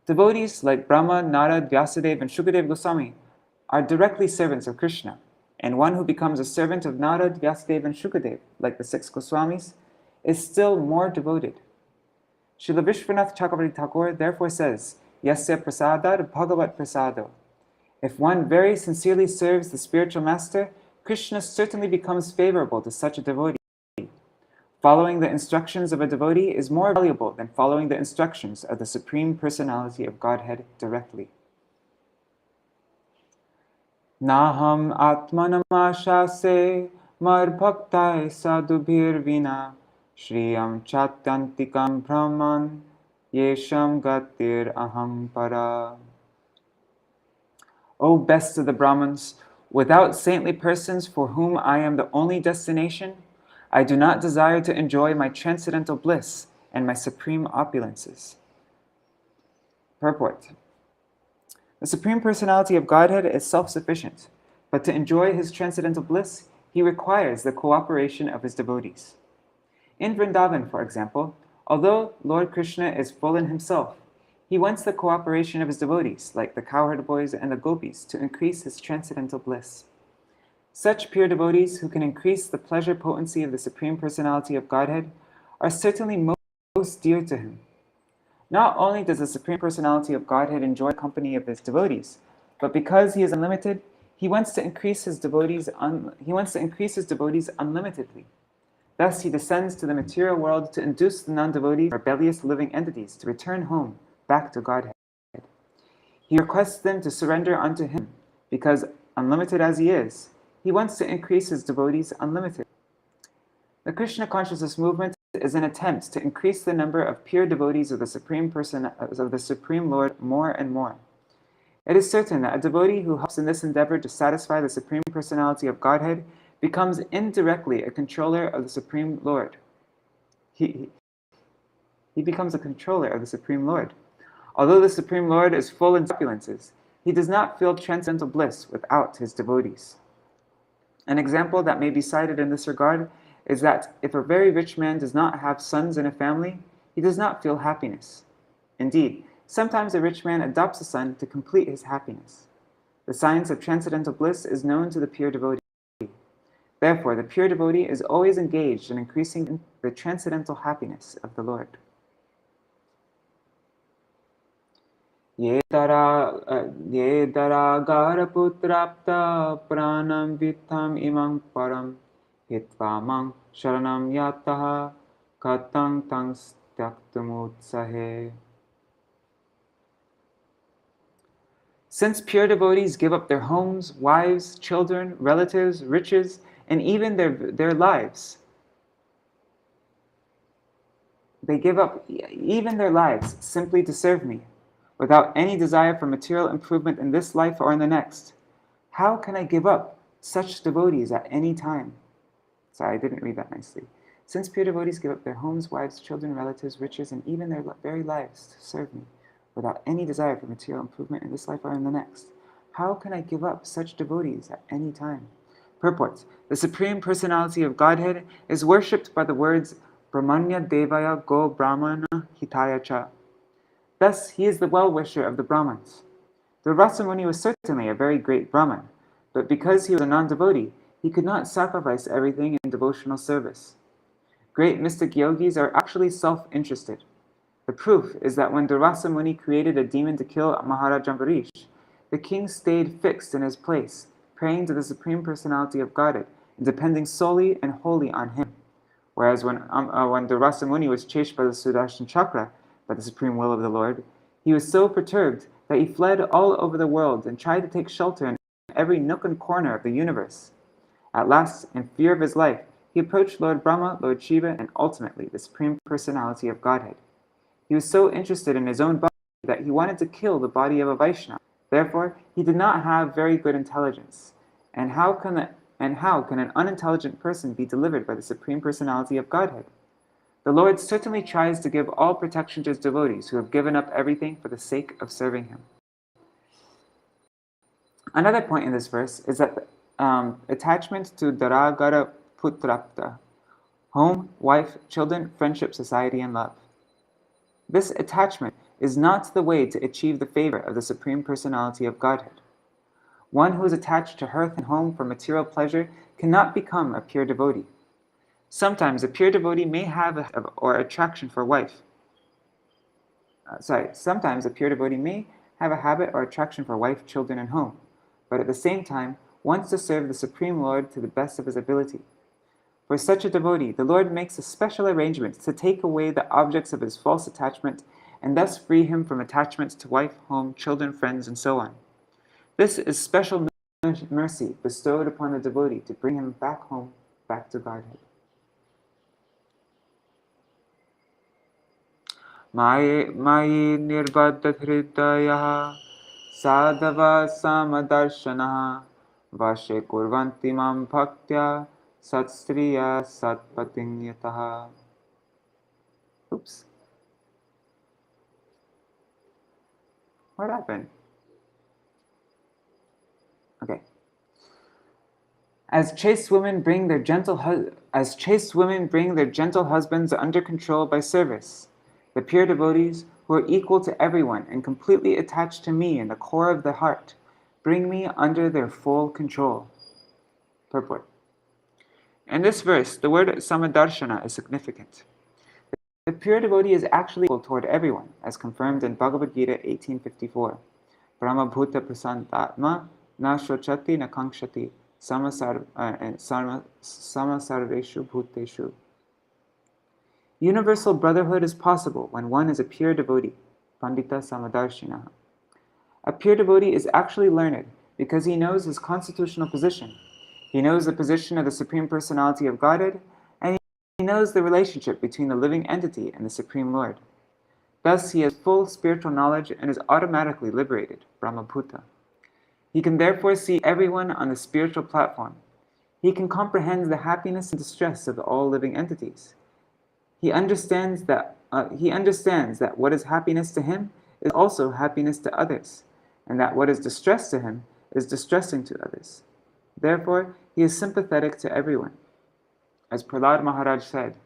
Devotees like Brahma, Narad, Vyasadeva, and Shukadeva Goswami are directly servants of Krishna, and one who becomes a servant of Narad, Vyasadeva, and Shukadeva, like the 6 Goswamis, is still more devoted. Srila Vishwanath Chakravarti Thakur therefore says, Yasya prasadar bhagavat prasado. If one very sincerely serves the spiritual master, Krishna certainly becomes favorable to such a devotee. Following the instructions of a devotee is more valuable than following the instructions of the Supreme Personality of Godhead directly. Naham atmanamashase marbhaktai sadhubhir vina shriyam chatyantikam brahman yesham gatir aham para. O best of the Brahmins, without saintly persons for whom I am the only destination, I do not desire to enjoy my transcendental bliss and my supreme opulences. Purport. The Supreme Personality of Godhead is self-sufficient, but to enjoy his transcendental bliss, he requires the cooperation of his devotees. In Vrindavan, for example, although Lord Krishna is full in himself, he wants the cooperation of his devotees, like the cowherd boys and the gopis, to increase his transcendental bliss. Such pure devotees who can increase the pleasure potency of the Supreme Personality of Godhead are certainly most dear to him. Not only does the Supreme Personality of Godhead enjoy the company of his devotees, but because he is unlimited, he wants to increase his devotees unlimitedly. Thus, he descends to the material world to induce the non-devotees, rebellious living entities, to return home, back to Godhead. He requests them to surrender unto him, because, unlimited as he is, he wants to increase his devotees unlimited. The Krishna consciousness movement is an attempt to increase the number of pure devotees of the Supreme Lord more and more. It is certain that a devotee who helps in this endeavor to satisfy the Supreme Personality of Godhead becomes indirectly a controller of the Supreme Lord. He becomes a controller of the Supreme Lord. Although the Supreme Lord is full in opulences, he does not feel transcendental bliss without his devotees. An example that may be cited in this regard is that if a very rich man does not have sons in a family, he does not feel happiness. Indeed, sometimes a rich man adopts a son to complete his happiness. The science of transcendental bliss is known to the pure devotee. Therefore, the pure devotee is always engaged in increasing the transcendental happiness of the Lord. Ye daragara putrapta pranam vitam imam param hitva mang sharanam yataha katang tang staktamutsahe. Since pure devotees give up their homes, wives, children, relatives, riches, and even their lives, they give up even their lives simply to serve me, without any desire for material improvement in this life or in the next. How can I give up such devotees at any time? Sorry, I didn't read that nicely. Since pure devotees give up their homes, wives, children, relatives, riches, and even their very lives to serve me, without any desire for material improvement in this life or in the next, how can I give up such devotees at any time? Purport. The Supreme Personality of Godhead is worshipped by the words Brahmanya Devaya Go Brahmana Hitaya Cha. Thus, he is the well-wisher of the Brahmins. Durvāsā Muni was certainly a very great Brahmin, but because he was a non-devotee, he could not sacrifice everything in devotional service. Great mystic yogis are actually self-interested. The proof is that when Durvāsā Muni created a demon to kill Maharaj Ambarīṣa, the king stayed fixed in his place, praying to the Supreme Personality of Godhead and depending solely and wholly on him. Whereas when Durvāsā Muni was chased by the Sudarshan Chakra, by the supreme will of the Lord, he was so perturbed that he fled all over the world and tried to take shelter in every nook and corner of the universe. At last, in fear of his life, he approached Lord Brahmā, Lord Śiva, and ultimately the Supreme Personality of Godhead. He was so interested in his own body that he wanted to kill the body of a Viṣṇu. Therefore, he did not have very good intelligence. And how can an unintelligent person be delivered by the Supreme Personality of Godhead? The Lord certainly tries to give all protection to his devotees who have given up everything for the sake of serving him. Another point in this verse is that attachment to Daragara Putrapta, home, wife, children, friendship, society, and love. This attachment is not the way to achieve the favor of the Supreme Personality of Godhead. One who is attached to hearth and home for material pleasure cannot become a pure devotee. Sometimes a pure devotee may have attraction for wife. Sometimes a pure devotee may have a habit or attraction for wife, children, and home, but at the same time wants to serve the Supreme Lord to the best of his ability. For such a devotee, the Lord makes a special arrangement to take away the objects of his false attachment and thus free him from attachments to wife, home, children, friends, and so on. This is special mercy bestowed upon the devotee to bring him back home, back to Godhead. Mayi nirbadhat hridayah Sadhava samadarshanaha vashe kurvanti mam bhaktya satstriya satpatinyataha. Oops. What happened? Okay. As chaste women bring their gentle husbands under control by service, the pure devotees, who are equal to everyone and completely attached to me in the core of the heart, bring me under their full control. Purport. In this verse, the word samadarshana is significant. The pure devotee is actually equal toward everyone, as confirmed in Bhagavad Gita 18:54. Brahmā bhuta prasantatma na shochati na kankshati samasarveshu bhuteshu. Universal brotherhood is possible when one is a pure devotee, pandita samadarshinaha. A pure devotee is actually learned because he knows his constitutional position. He knows the position of the Supreme Personality of Godhead, and he knows the relationship between the living entity and the Supreme Lord. Thus, he has full spiritual knowledge and is automatically liberated, Brahmā bhuta. He can therefore see everyone on the spiritual platform. He can comprehend the happiness and distress of all living entities. He understands that what is happiness to him is also happiness to others, and that what is distress to him is distressing to others. Therefore, he is sympathetic to everyone. As Prahlād Maharaj said,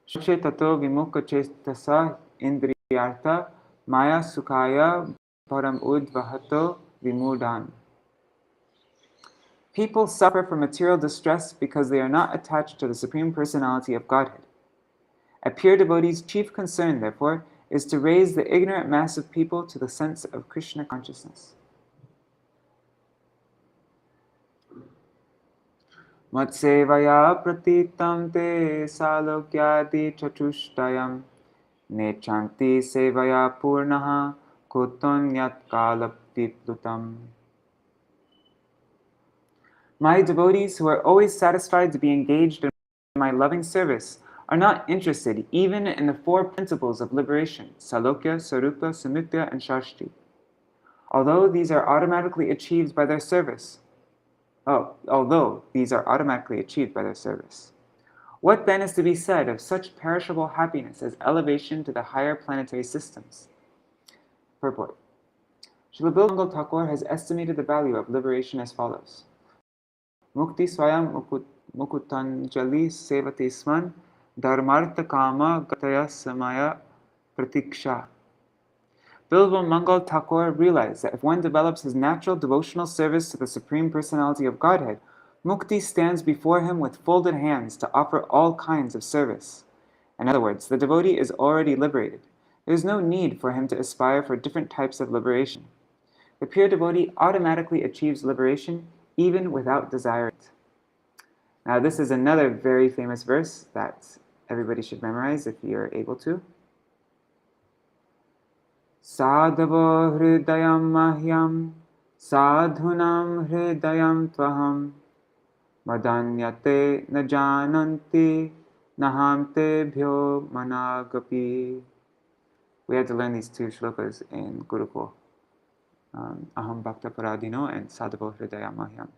Shoche tato vimukha chestasa indriyartha maya sukhaya param udvahato vimudhan. People suffer from material distress because they are not attached to the Supreme Personality of Godhead. A pure devotee's chief concern, therefore, is to raise the ignorant mass of people to the sense of Krishna consciousness. Matsevaya pratitam te salokyadi chatushtayam nechanti sevaya purnaha kutonyat kalapiplutam. My devotees, who are always satisfied to be engaged in my loving service, are not interested even in the four principles of liberation, Salokya, Sarupa, Samyukta, and Shashti. Although these are automatically achieved by their service. What then is to be said of such perishable happiness as elevation to the higher planetary systems? Purport. Srila Mangal Thakur has estimated the value of liberation as follows. Mukti swayam mukutanjali sevati sman dharmartha kama gataya samaya pratiksha. Bilva Mangal Thakur realized that if one develops his natural devotional service to the Supreme Personality of Godhead, Mukti stands before him with folded hands to offer all kinds of service. In other words, the devotee is already liberated. There is no need for him to aspire for different types of liberation. The pure devotee automatically achieves liberation even without desiring it. Now, this is another very famous verse that everybody should memorize if you're able to. Sadhavo hridayam mahyam sadhunam hridayam tvaham madanyate na jananti naham tebhyo managapi. We had to learn these two shlokas in Gurukul. Aham bhakta paradino and Sadhavo hridayam mahyam.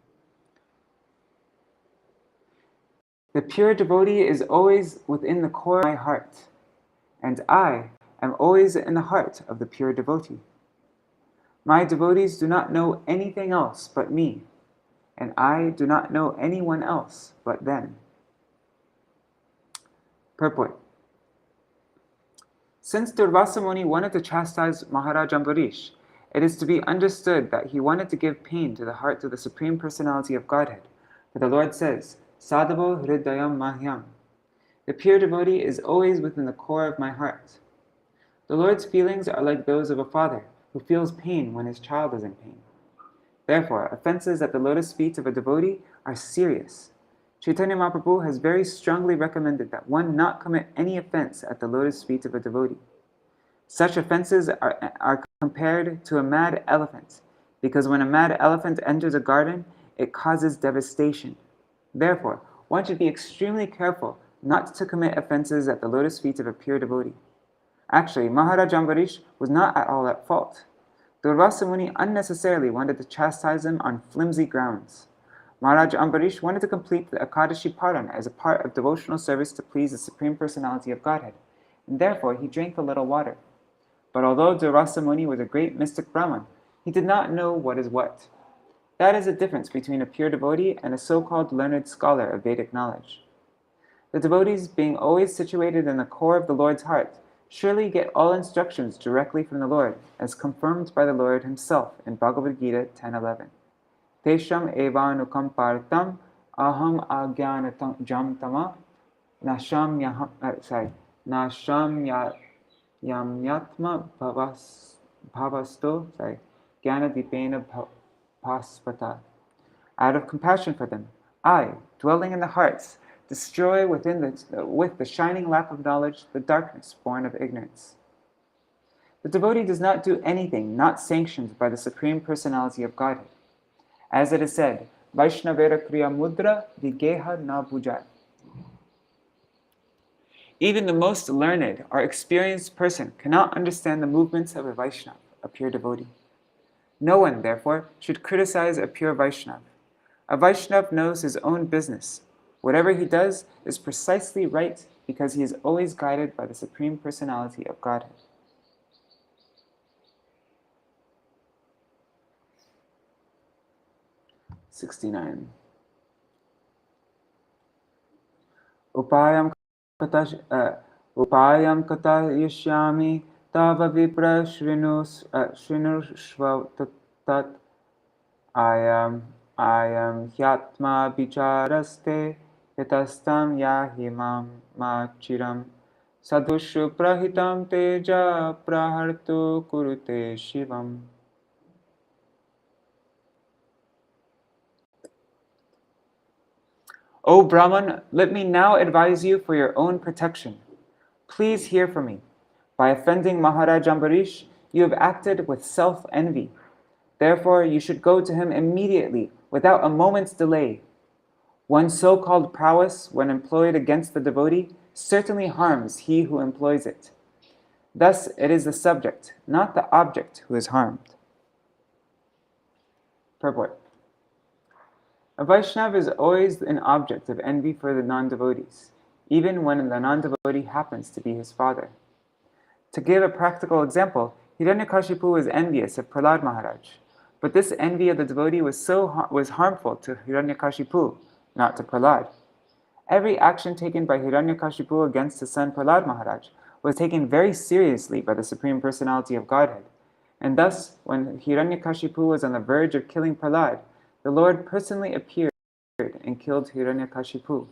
The pure devotee is always within the core of my heart, and I am always in the heart of the pure devotee. My devotees do not know anything else but me, and I do not know anyone else but them. Purport. Since Durvāsā Muni wanted to chastise Maharaj Ambarīṣa, it is to be understood that he wanted to give pain to the heart of the Supreme Personality of Godhead. For the Lord says, Sadhavo hridayam mahyam. The pure devotee is always within the core of my heart. The Lord's feelings are like those of a father who feels pain when his child is in pain. Therefore, offenses at the lotus feet of a devotee are serious. Chaitanya Mahaprabhu has very strongly recommended that one not commit any offense at the lotus feet of a devotee. Such offenses are compared to a mad elephant, because when a mad elephant enters a garden, it causes devastation. Therefore, one should be extremely careful not to commit offenses at the lotus feet of a pure devotee. Actually, Maharaj Ambarīṣa was not at all at fault. Durvāsā Muni unnecessarily wanted to chastise him on flimsy grounds. Maharaj Ambarīṣa wanted to complete the Ekadashi Paran as a part of devotional service to please the Supreme Personality of Godhead, and therefore he drank a little water. But although Durvāsā Muni was a great mystic Brahman, he did not know what is what. That is the difference between a pure devotee and a so-called learned scholar of Vedic knowledge. The devotees, being always situated in the core of the Lord's heart, surely get all instructions directly from the Lord, as confirmed by the Lord himself in Bhagavad Gita 10:11. Tesham evanukam partam aham ajnanajam tama nasham yamyatma bhavasto jnanadipena bhaspata. Out of compassion for them, I, dwelling in the hearts, destroy with the shining lamp of knowledge the darkness born of ignorance. The devotee does not do anything not sanctioned by the Supreme Personality of Godhead. As it is said, Vaishnavera kriya mudra vigeha na bhujat. Even the most learned or experienced person cannot understand the movements of a Vaishnava, a pure devotee. No one, therefore, should criticize a pure Vaishnava. A Vaishnava knows his own business. Whatever he does is precisely right because he is always guided by the Supreme Personality of Godhead. (69) Upayam katayishyami tava vipra shrinushva tat ayam hyatma bicharaste yatastam yahimam machiram sadhushu prahitam teja prahartu kurute shivam. O Brahman, let me now advise you for your own protection. Please hear from me. By offending Maharaj Ambarīṣa, you have acted with self-envy. Therefore, you should go to him immediately, without a moment's delay. One so-called prowess, when employed against the devotee, certainly harms he who employs it. Thus, it is the subject, not the object, who is harmed. Purport. A Vaishnava is always an object of envy for the non-devotees, even when the non-devotee happens to be his father. To give a practical example, Hiranyakashipu was envious of Prahlad Maharaj, but this envy of the devotee was harmful to Hiranyakashipu, not to Prahlad. Every action taken by Hiranyakashipu against his son Prahlad Maharaj was taken very seriously by the Supreme Personality of Godhead, and thus, when Hiranyakashipu was on the verge of killing Prahlad, the Lord personally appeared and killed Hiranyakashipu.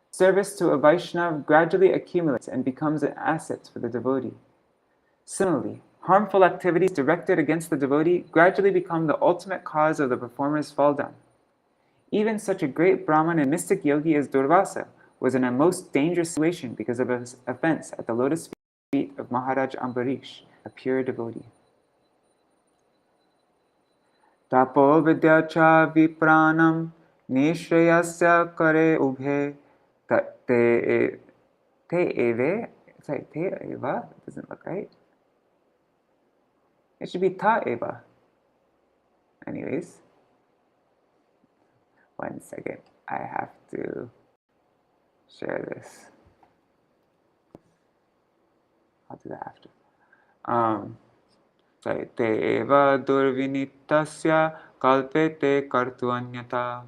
Service to a Vaishnava gradually accumulates and becomes an asset for the devotee. Similarly, harmful activities directed against the devotee gradually become the ultimate cause of the performer's fall down. Even such a great Brahman and mystic yogi as Durvāsā was in a most dangerous situation because of his offense at the lotus feet of Maharaj Ambarīṣa, a pure devotee. Tapo vidya cha vipranam nishrayasya kare ubhe te eva. It's like te eva. It doesn't look right. It should be ta eva. Anyways, 1 second. I have to share this. I'll do that after. Te eva durvinitasya kalpete kartu anyata.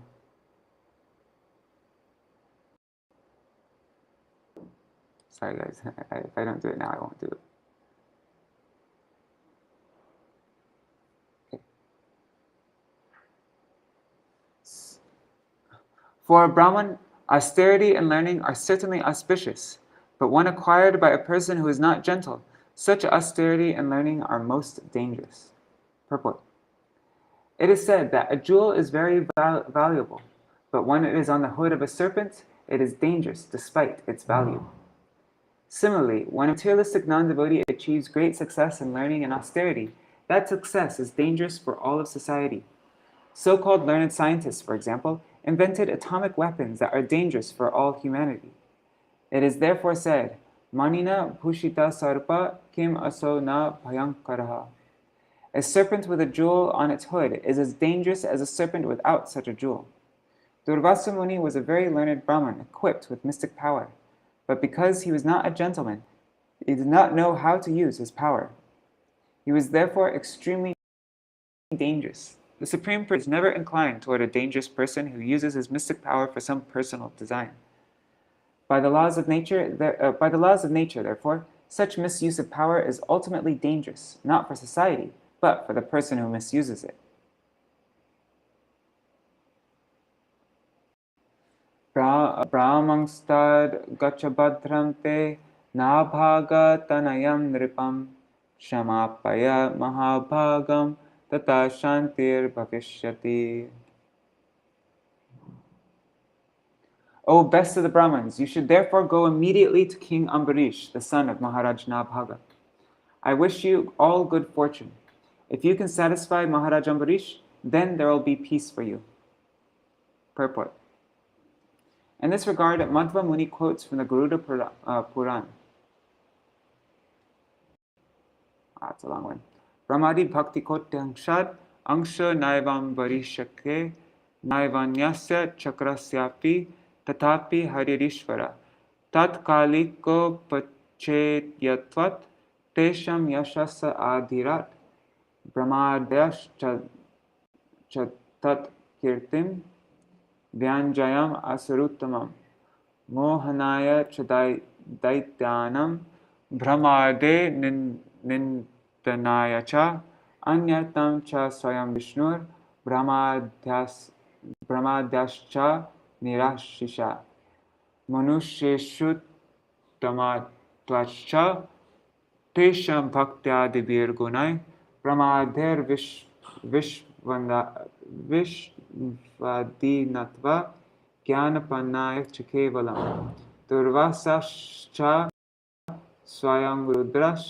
Sorry guys, if I don't do it now, I won't do it. Okay. For a Brahman, austerity and learning are certainly auspicious, but when acquired by a person who is not gentle, such austerity and learning are most dangerous. Purport. It is said that a jewel is very valuable, but when it is on the hood of a serpent, it is dangerous despite its value. Similarly, when a materialistic non-devotee achieves great success in learning and austerity, that success is dangerous for all of society. So-called learned scientists, for example, invented atomic weapons that are dangerous for all humanity. It is therefore said, Manina bhushita sarpa kim aso na bhayankaraha. A serpent with a jewel on its hood is as dangerous as a serpent without such a jewel. Durvāsā Muni was a very learned Brahmin equipped with mystic power, but because he was not a gentleman, he did not know how to use his power. He was therefore extremely dangerous. The Supreme Personality is never inclined toward a dangerous person who uses his mystic power for some personal design. By the laws of nature, therefore, such misuse of power is ultimately dangerous, not for society, but for the person who misuses it. Brahmangstad gachabhadram te nabhaga tanayam nripam shamapaya mahabhagam tata shantir bhavishyati. O best of the Brahmins, you should therefore go immediately to King Ambarīṣa, the son of Maharaj Nābhaga. I wish you all good fortune. If you can satisfy Maharaj Ambarīṣa, then there will be peace for you. Purport. In this regard, Madhva Muni quotes from the Garuda Puran. It's a long one. Brahmadi bhakti kotyangshad angsha naivam varishake naivanyasya chakrasyapi tatapi haririshvara tatkaliko pachetyatvat tesham yashasa adhirat brahmadyash chatat kirtim vyanjayam asaruttamam mohanaya chadaityanam brahmade nindanaya cha anyatam cha swayam Viṣṇur brahmadyascha nirashisha manusheshu tamatvacha tesham bhaktya gunai brahmadher vishvadinatva jnanapanaya chikevalam durvāsascha swayam rudrash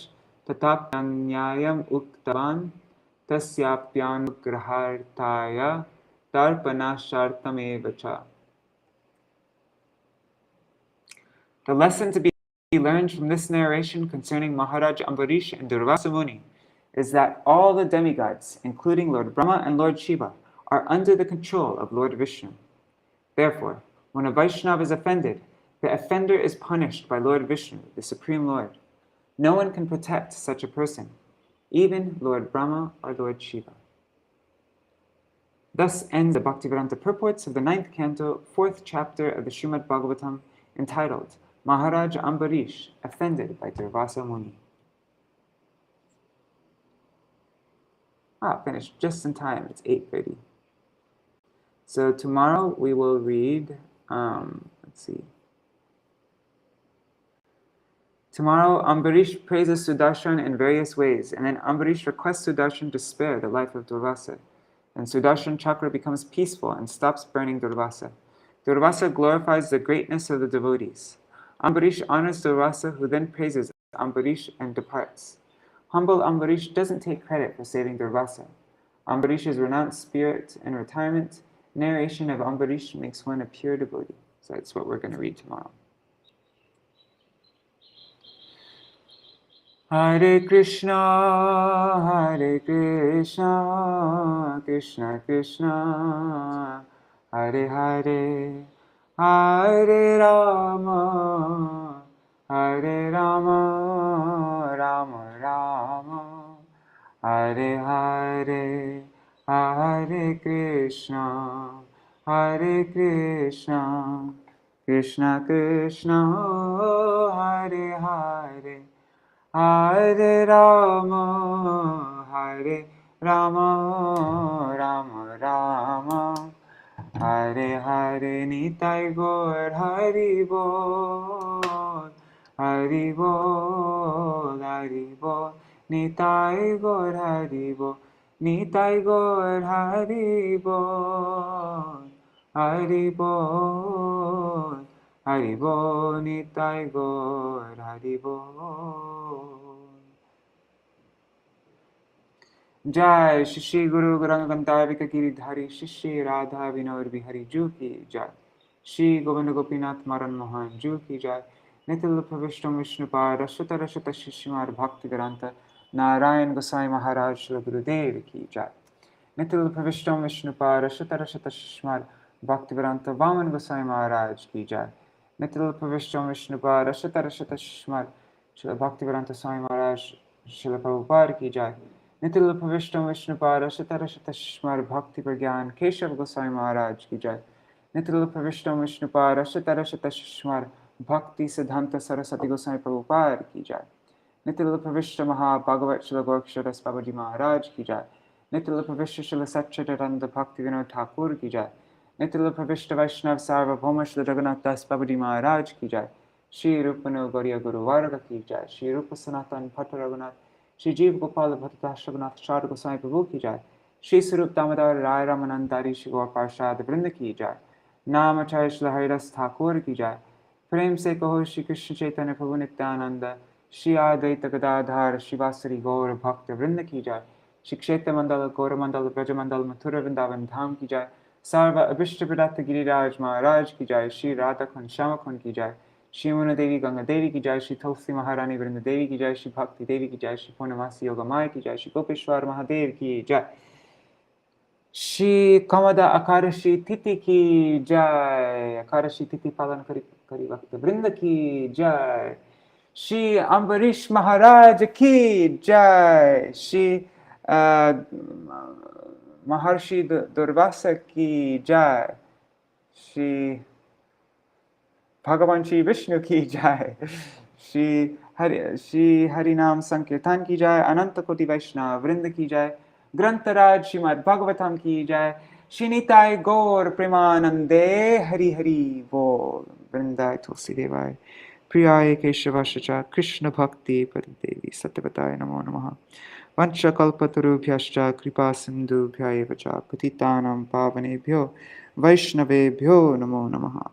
tatapanyayam uktavan tasyapyanugrahartaya darpanashartamevacha. The lesson to be learned from this narration concerning Maharaj Ambarīṣa and Durvāsā Muni is that all the demigods, including Lord Brahma and Lord Śiva, are under the control of Lord Viṣṇu. Therefore, when a Vaishnava is offended, the offender is punished by Lord Viṣṇu, the Supreme Lord. No one can protect such a person, even Lord Brahma or Lord Śiva. Thus ends the Bhaktivedanta purports of the 9th canto, 4th chapter of the Śrīmad-Bhāgavatam, entitled Maharaj Ambarīṣa offended by Durvāsā Muni. Finished just in time. It's 8:30. So tomorrow we will read, Tomorrow Ambarīṣa praises Sudarshan in various ways, and then Ambarīṣa requests Sudarshan to spare the life of Durvāsā. And Sudarshan Chakra becomes peaceful and stops burning Durvāsā. Durvāsā glorifies the greatness of the devotees. Ambarīṣa honors Durvāsā, who then praises Ambarīṣa and departs. Humble Ambarīṣa doesn't take credit for saving Durvāsā. Ambarīṣa's renounced spirit and retirement, narration of Ambarīṣa makes one a pure devotee. So that's what we're going to read tomorrow. Hare Krishna, Krishna Krishna, Hare Hare, Hare Rama, Rama Rama, Hare Hare, Hare Krishna, Krishna Krishna, Hare Hare, Hare Rama, Rama Rama, Hare Hare, Nitai Gaur Hari Bol, Hari Bol, Hari Bol, Nitai Gaur Hari Bol, Nitai Gaur Hari Bol, Hari Bol, Hari Bol, Nitai Gaur Hari Bol. Jai Shri Guru Gauranga Giridhari Shri Radha Vinod Bihari Ju Ki Jai. Shri Govinda Gopinath Maran Mohan Ju Ki Jai. Nitil Pravishtam Viṣṇupāda Rashata Shri Śrīmad-Bhāgavatam Nārāyaṇa Gosai Maharaj Śrīla Gurudev ki jai. Nitil Pravishtam Viṣṇupāda Śrītarashata Śmar Bhaktivedanta Vaman Gosai Maharaj ki jai. Nitil Pravishtam Viṣṇupāda Śrītarashata Śmar Śrīla Bhaktivedanta Swami Maharaj Śrīla Prabhupada ki jai. Nitil Pravishtam Viṣṇupāda Śrītarashata Śmar Bhakti Pragyan Keshav Gosai Maharaj ki jai. Nitil Pravishtam Viṣṇupāda Śrītarashata Śmar Bhakti Siddhanta Saraswati Gosai Prabhupada ki jai. Nitil Pravishta Maha-Bhagavat Śrīla Gorksharas Babaji Maharaj ki jai. Nitil Pravishta Śrīla Satchidananda Bhakti Vinod Thakur ki jai. Nitil Pravishta Vaishnav Sarvabhauma Śrīla Jagannath Das Babaji Maharaj ki jai. Shri Rupano Gauriya Guru Varga ki jai. Shri Rupa Sanatan Bhatta Raghunath. Shri Jeev Gopala Bhatta Raghunath Shad Gosai Prabhu ki jai. Shri Sarup Damodar Rai Ramanandari Shri Gaur Parshad Vrinda ki jai. Namacharya Śrīla Haridas Thakur ki jai. Prem se kaho Shri Krishna Chaitanya Prabhu Nityananda. Shri Advaita Gadadhar Shivasari Gaur Bhakta Vrinda ki jai. Shri Kshetra Mandala Gaura Mandala Braja Mandala Mathura Vrindavan Dham ki jai. Sarva Abhishta Pradata Giriraj Maharaj ki jai. Shri Radha Khun Shama Khun ki jai. Shri Muna Devi Ganga Devi ki jai. Shri Tulsi Maharani Vrinda Devi ki jai. Shri Bhakti Devi ki jai. Shri Purnamasi Yoga Maya ki jai. Shri Gopeshwar Mahadev ki jai. Shri Kamada Akarashi Titi ki jai. Akarashi Titi Palan Kari Bhakta Vrinda ki jai. Shri Ambarīṣa Maharaj ki jai. Shri Maharshi Durvāsā ki jai. Shri Bhagavan Shri Viṣṇu ki jai. Shri Harinam Sankirtan ki jai. Ananta Koti Vaishnava Vrinda ki jai. Grantaraj Śrīmad-Bhāgavatam ki jai. Shri Nitai Gaur Premanande Hari Hari Bol. Vrindai Tulsi Devai. Priyaya Keshavashacha Krishna Bhakti Padadevi Satyavadaya Namo Namaha. Vancha Kalpatarubhyascha Kripa Sindhubhya Evacha Patitanam Pavanebhyo Vaishnavebhyo Namo Namaha.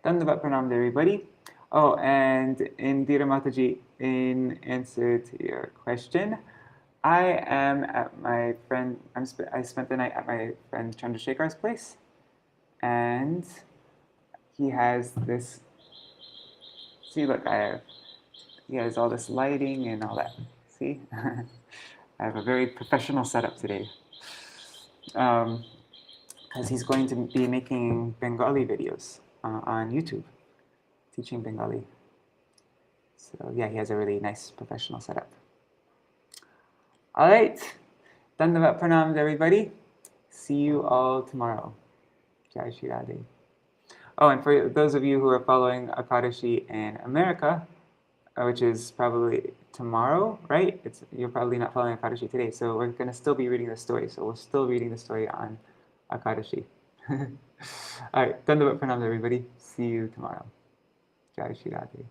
Dandavat Pranam to everybody. Oh, and Indira Mataji, in answer to your question, I am at my friend, I spent the night at my friend Chandrasekhar's place, and he has this. See, look, he has all this lighting and all that. See? I have a very professional setup today. Because he's going to be making Bengali videos on YouTube, teaching Bengali. So yeah, he has a really nice professional setup. All right. Dandavat Pranam to everybody. See you all tomorrow. Jai Shri Radhe. Oh, and for those of you who are following Akadashi in America, which is probably tomorrow, right? You're probably not following Akadashi today, so we're going to still be reading the story. So we're still reading the story on Akadashi. All right, Dandavat Pranam everybody. See you tomorrow. Jai Shri Radhe.